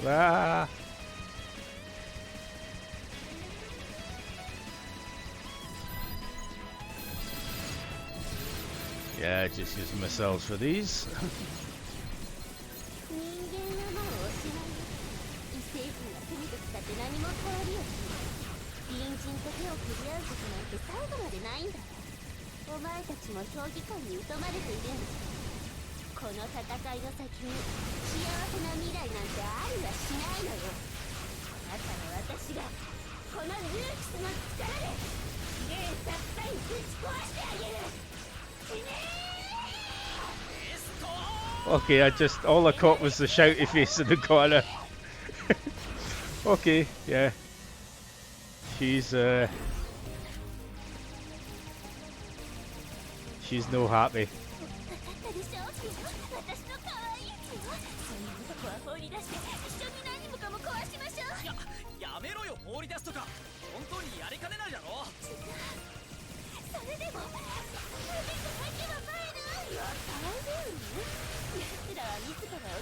Ah. Yeah, just use missiles for these. Okay, all I caught was the shouty face in the corner. Okay, yeah. She's no happy.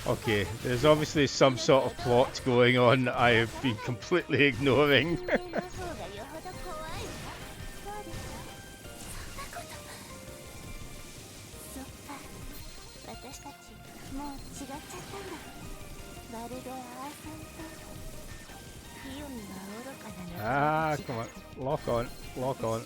Okay, there's obviously some sort of plot going on I have been completely ignoring. Ah, come on, lock on, lock on.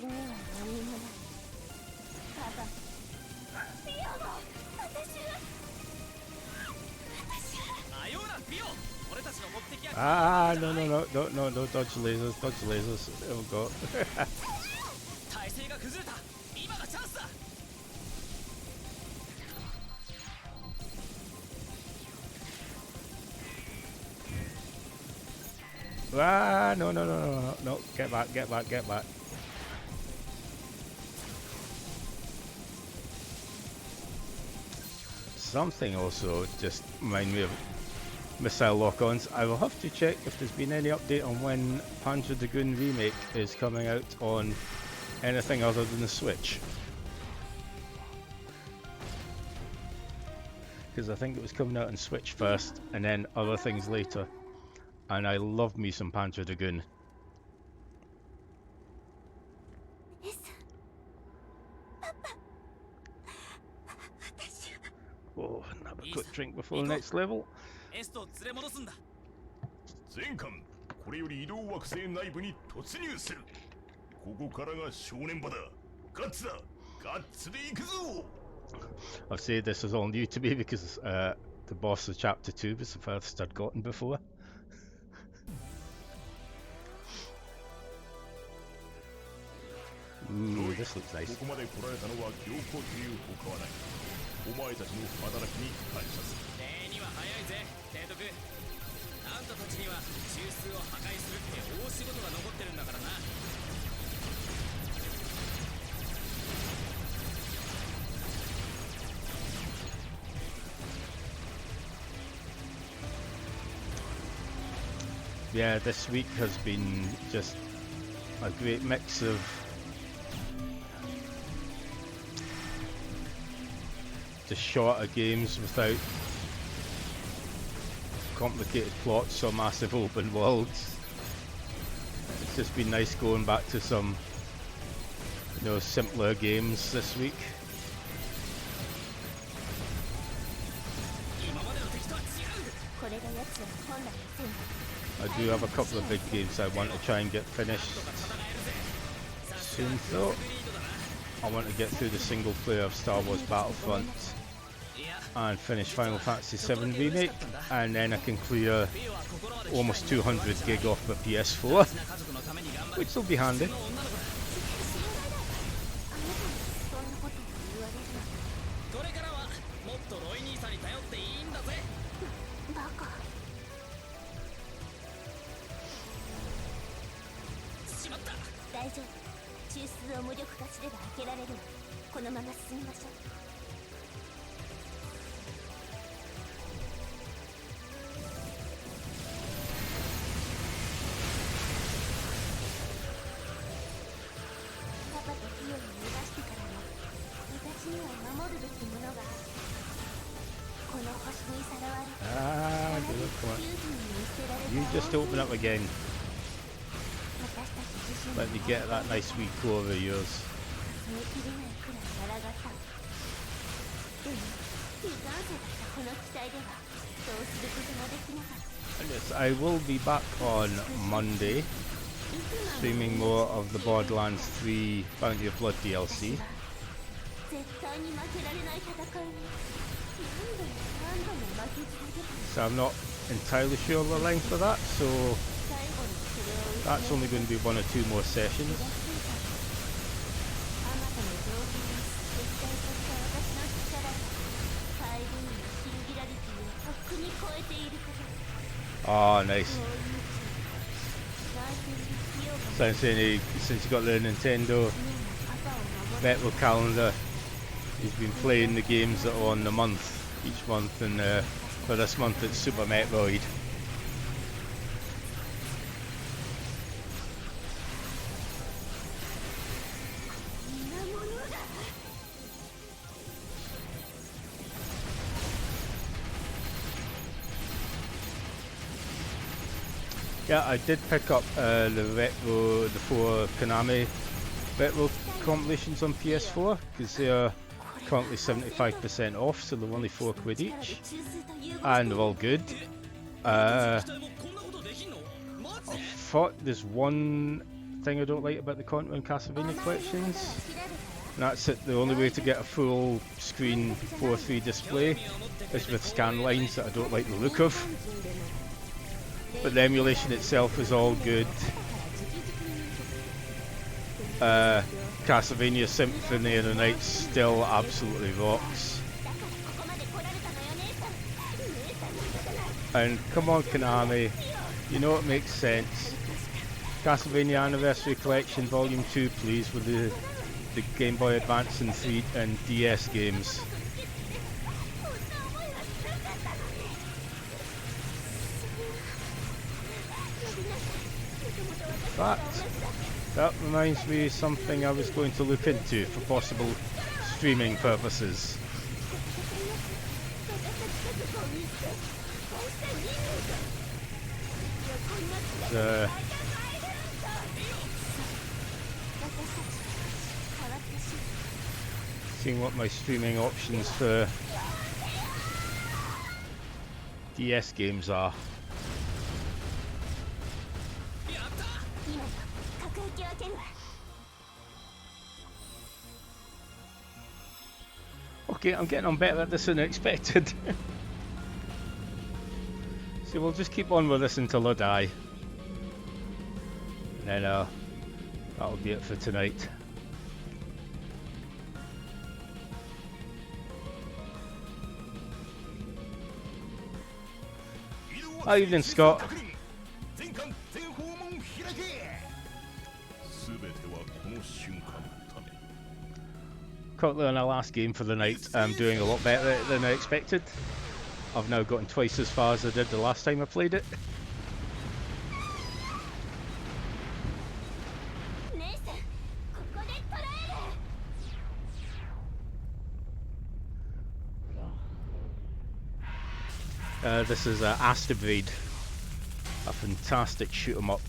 Ah, no, dodge lasers, there we go. Ah, no, get back. something also just remind me of missile lock-ons. I will have to check if there's been any update on when Panzer Dragoon Remake is coming out on anything other than the Switch. Because I think it was coming out on Switch first and then other things later. And I love me some Panzer Dragoon. Oh, and have a quick drink before the next level. 前艦これより移動惑星内部に突入する。ここからが正念場だ。ガッツだ。ガッツで行くぞ。 I've said this is all new to me because the boss of chapter 2 was the furthest I'd gotten before. Ooh, this looks nice. ここまで来られたのは良好という他はない。お前たちの働きに感謝する。礼には早いぜ、提督。あんたたちには中枢を破壊するって大仕事が残ってるんだからな。Yeah, this week has been just a great mix of just shorter games without complicated plots or massive open worlds. It's just been nice going back to some, you know, simpler games this week. I do have a couple of big games I want to try and get finished soon though. I want to get through the single player of Star Wars Battlefront and finish Final Fantasy VII Remake, and then I can clear almost 200 gig off my PS4, which will be handy. You just open up again. Let me get that nice wee core of yours. And yes, I will be back on Monday, streaming more of the Borderlands 3 Bounty of Blood DLC. So I'm not entirely sure the length of that, so that's only going to be 1 or 2 more sessions. Oh, nice. So I'm saying since you got the Nintendo Metal calendar, he's been playing the games that are on the month, each month, and for this month it's Super Metroid. Yeah, I did pick up the 4 Konami retro compilations on PS4 because they are currently 75% off, so they're only £4 each, and they're all good. I thought there's one thing I don't like about the Contra and Castlevania collections, and that's it. The only way to get a full screen 4:3 display is with scan lines that I don't like the look of. But the emulation itself is all good. Castlevania Symphony of the Night still absolutely rocks. And come on Konami, you know it makes sense. Castlevania Anniversary Collection Volume 2 please, with the Game Boy Advance and DS games. That reminds me of something I was going to look into for possible streaming purposes. Seeing what my streaming options for DS games are. Okay, I'm getting on better at this than I expected. So we'll just keep on with this until I die. And then that'll be it for tonight. Hi, evening, Scott. Currently on our last game for the night, I'm doing a lot better than I expected. I've now gotten twice as far as I did the last time I played it. This is Asteroid, a fantastic shoot 'em up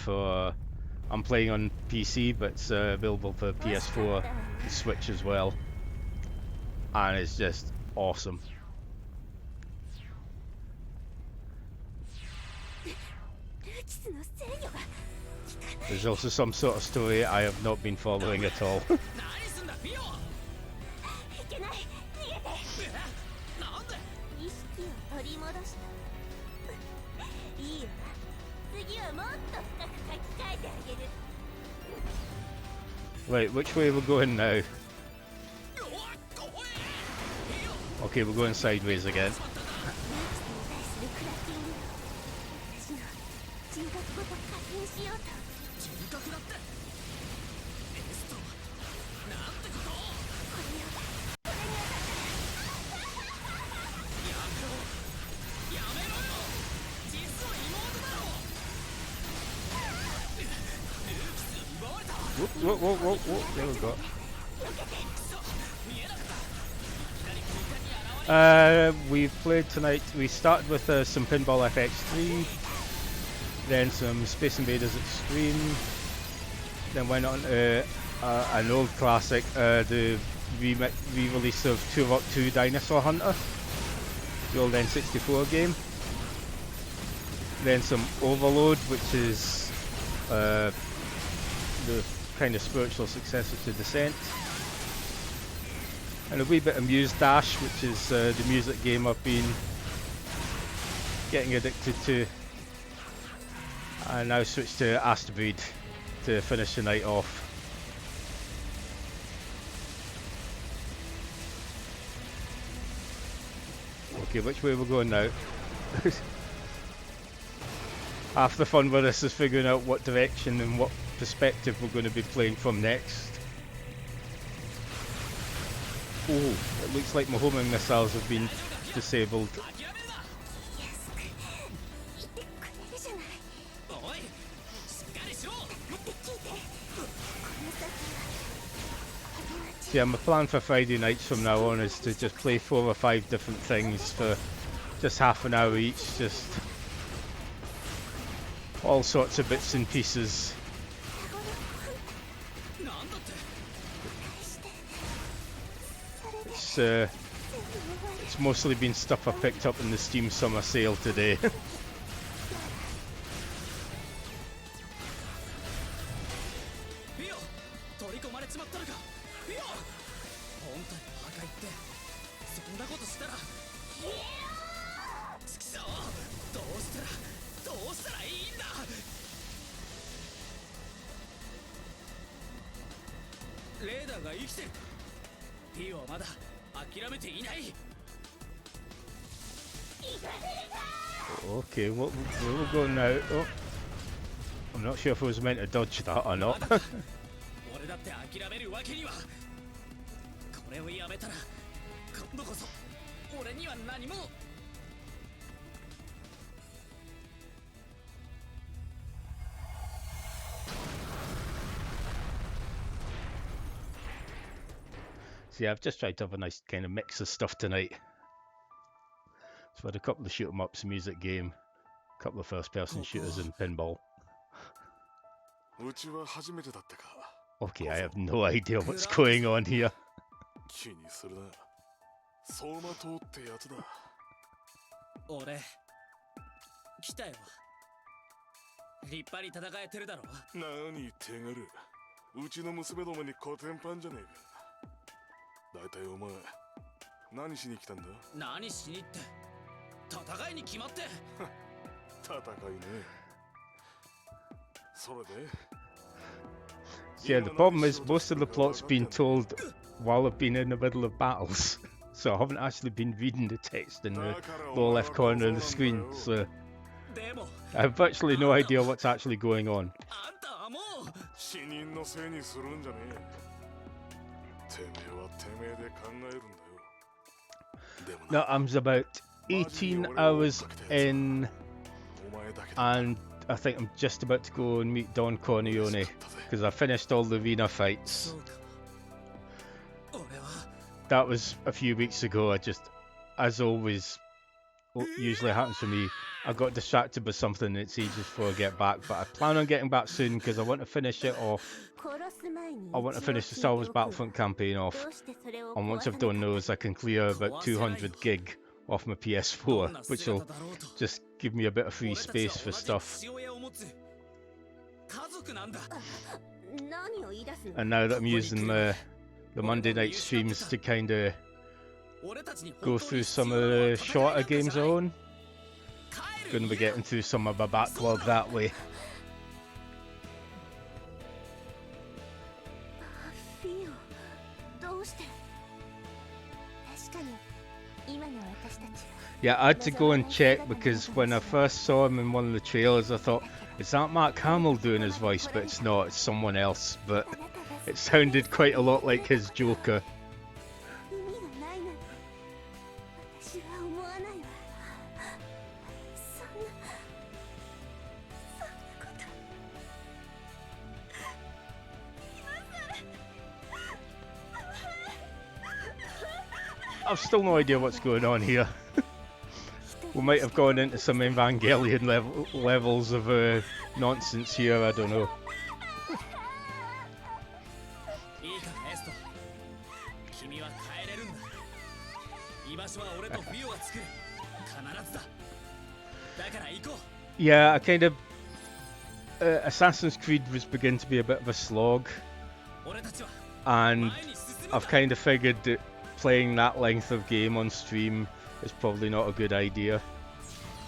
for. I'm playing on PC, but it's available for PS4 and Switch as well, and it's just awesome. There's also some sort of story I have not been following at all. Right, which way we're going now? Okay, we're going sideways again. Whoa, there we go. We've played tonight, we started with some Pinball FX 3, then some Space Invaders Extreme, then went on to an old classic, the re-release of Turok 2 Dinosaur Hunter, the old N64 game, then some Overload, which is the kind of spiritual successor to Descent, and a wee bit of Muse Dash, which is the music game I've been getting addicted to, and now switched to Asteroid to finish the night off. Okay, which way we're going now? Half the fun with this is figuring out what direction and what perspective we're going to be playing from next. Oh, it looks like my homing missiles have been disabled. So yeah, my plan for Friday nights from now on is to just play 4 or 5 different things for just half an hour each, just all sorts of bits and pieces. It's mostly been stuff I picked up in the Steam Summer Sale today. Okay, where we're going now? Oh, I'm not sure if I was meant to dodge that or not. So yeah, I've just tried to have a nice kind of mix of stuff tonight. So I had a couple of shoot 'em ups, music game, a couple of first-person shooters, and pinball. Okay, I have no idea what's going on here. Yeah, the problem is most of the plot's been told while I've been in the middle of battles, so I haven't actually been reading the text in the lower left corner of the screen, so I have virtually no idea what's actually going on. Now I'm about 18 hours in, and I think I'm just about to go and meet Don Corleone, because I finished all the arena fights. That was a few weeks ago. I just, as always, usually happens for me, I got distracted by something and it's ages before I get back, but I plan on getting back soon because I want to finish it off. I want to finish the Star Wars Battlefront campaign off, and once I've done those I can clear about 200 gig off my PS4, which will just give me a bit of free space for stuff. And now that I'm using the Monday night streams to kind of go through some of the shorter games I own, going to be getting through some of my backlog that way. Yeah, I had to go and check because when I first saw him in one of the trailers I thought, is that Mark Hamill doing his voice? But it's not, it's someone else, but it sounded quite a lot like his Joker. I've still no idea what's going on here. We might have gone into some Evangelion levels of nonsense here, I don't know. Yeah, I kind of... Assassin's Creed was beginning to be a bit of a slog, and I've kind of figured that playing that length of game on stream is probably not a good idea.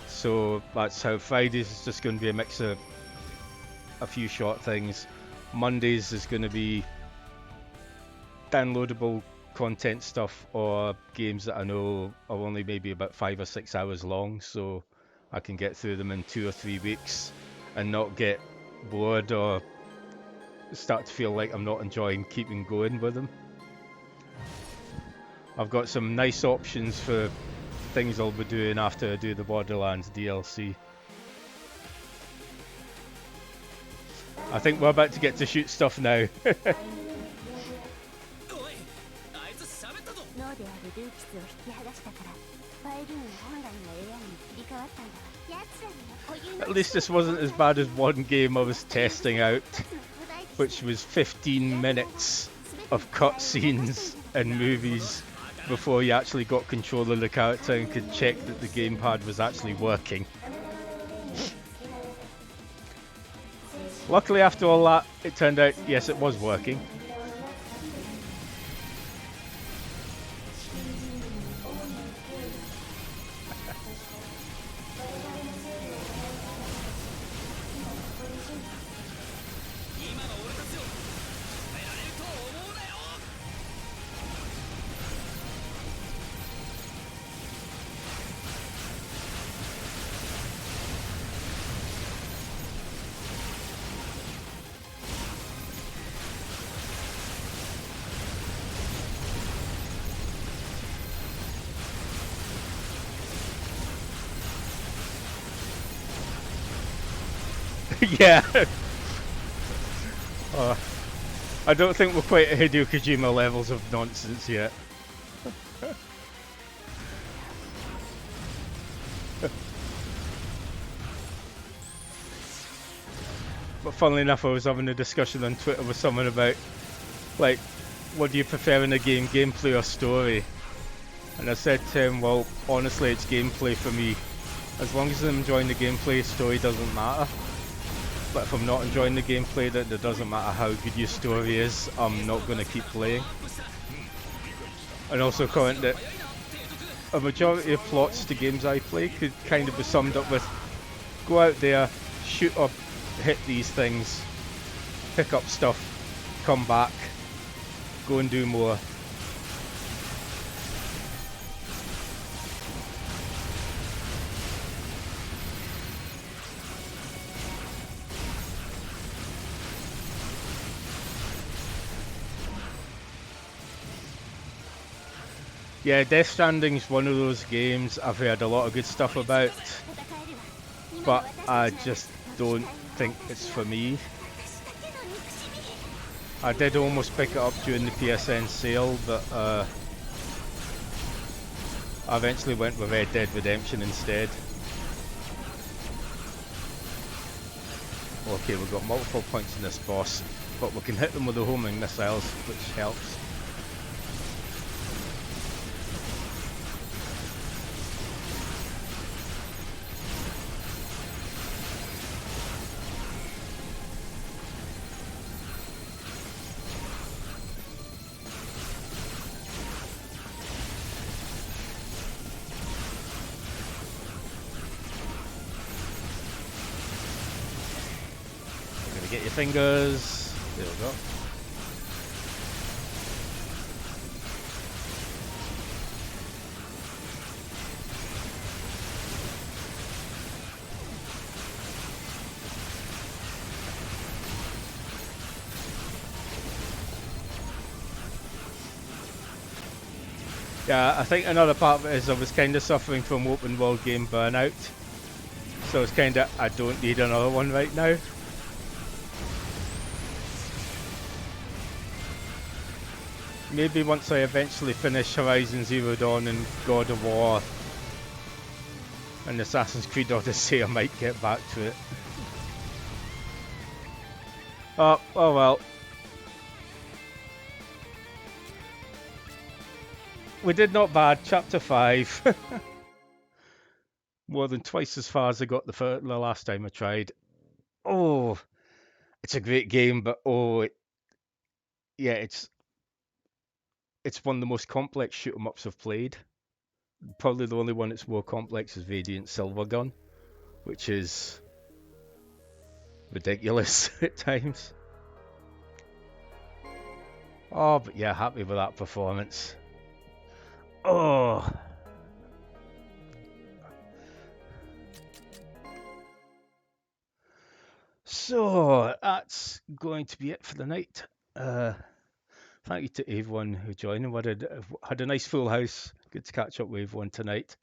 So that's how Fridays is just going to be a mix of a few short things. Mondays is going to be downloadable content stuff or games that I know are only maybe about 5 or 6 hours long, so I can get through them in 2 or 3 weeks and not get bored or start to feel like I'm not enjoying keeping going with them. I've got some nice options for things I'll be doing after I do the Borderlands DLC. I think we're about to get to shoot stuff now. At least this wasn't as bad as one game I was testing out, which was 15 minutes of cutscenes and movies before you actually got control of the character and could check that the gamepad was actually working. Luckily after all that, it turned out, yes, it was working. Yeah. I don't think we're quite at Hideo Kojima levels of nonsense yet. But funnily enough, I was having a discussion on Twitter with someone about, like, what do you prefer in a game, gameplay or story? And I said to him, well, honestly, it's gameplay for me. As long as I'm enjoying the gameplay, story doesn't matter. But if I'm not enjoying the gameplay, that it doesn't matter how good your story is, I'm not going to keep playing. And also comment that a majority of plots to games I play could kind of be summed up with go out there, shoot up, hit these things, pick up stuff, come back, go and do more. Yeah, Death Stranding's one of those games I've heard a lot of good stuff about, but I just don't think it's for me. I did almost pick it up during the PSN sale, but I eventually went with Red Dead Redemption instead. Okay, we've got multiple points in this boss, but we can hit them with the homing missiles, which helps. Get your fingers. There we go. Yeah, I think another part of it is I was kind of suffering from open world game burnout. So it's kind of, I don't need another one right now. Maybe once I eventually finish Horizon Zero Dawn and God of War and Assassin's Creed Odyssey, I might get back to it. Oh well. We did not bad, chapter 5. More than twice as far as I got the last time I tried. Oh, it's a great game, but yeah, it's one of the most complex shoot 'em ups I've played. Probably the only one that's more complex is Radiant Silvergun, which is ridiculous at times. Oh, but yeah, happy with that performance. Oh. So that's going to be it for the night. Thank you to everyone who joined. Had a nice full house. Good to catch up with everyone tonight.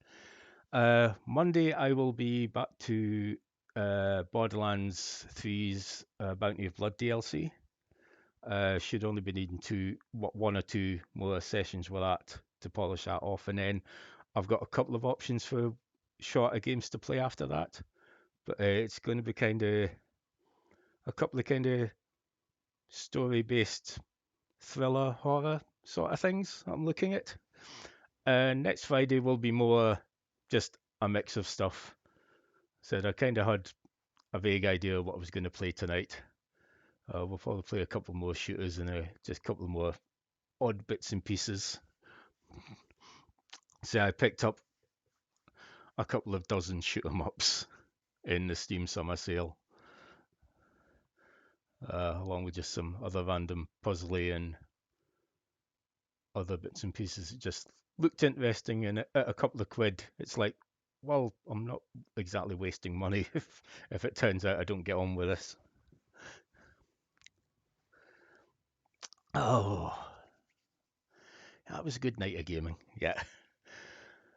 Monday I will be back to Borderlands 3's Bounty of Blood DLC. Should only be needing one or two more sessions with that to polish that off, and then I've got a couple of options for shorter games to play after that. But it's going to be kind of a couple of kind of story-based thriller horror sort of things I'm looking at. Next Friday will be more just a mix of stuff. So I kind of had a vague idea of what I was going to play tonight. We'll probably play a couple more shooters and just a couple more odd bits and pieces. So I picked up a couple of dozen shoot 'em ups in the Steam Summer Sale, along with just some other random puzzly and other bits and pieces. It just looked interesting, and at a couple of quid, it's like, well, I'm not exactly wasting money if it turns out I don't get on with this. Oh, that was a good night of gaming. Yeah.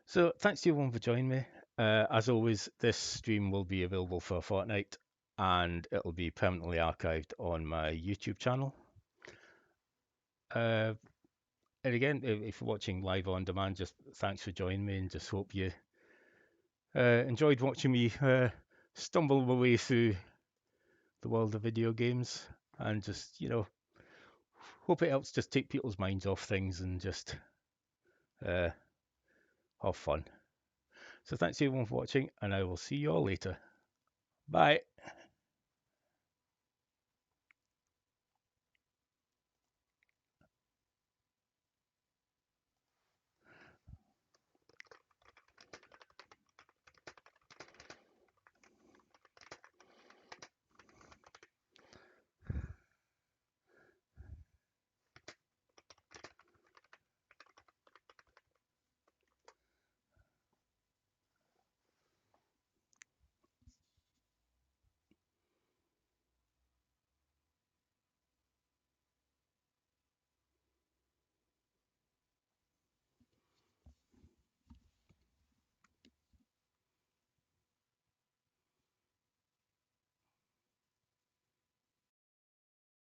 So thanks to everyone for joining me. As always, this stream will be available for a fortnight, and it'll be permanently archived on my YouTube channel. And again, if you're watching live on demand, just thanks for joining me, and just hope you enjoyed watching me stumble my way through the world of video games, and just, hope it helps just take people's minds off things and just have fun. So thanks everyone for watching, and I will see you all later. Bye.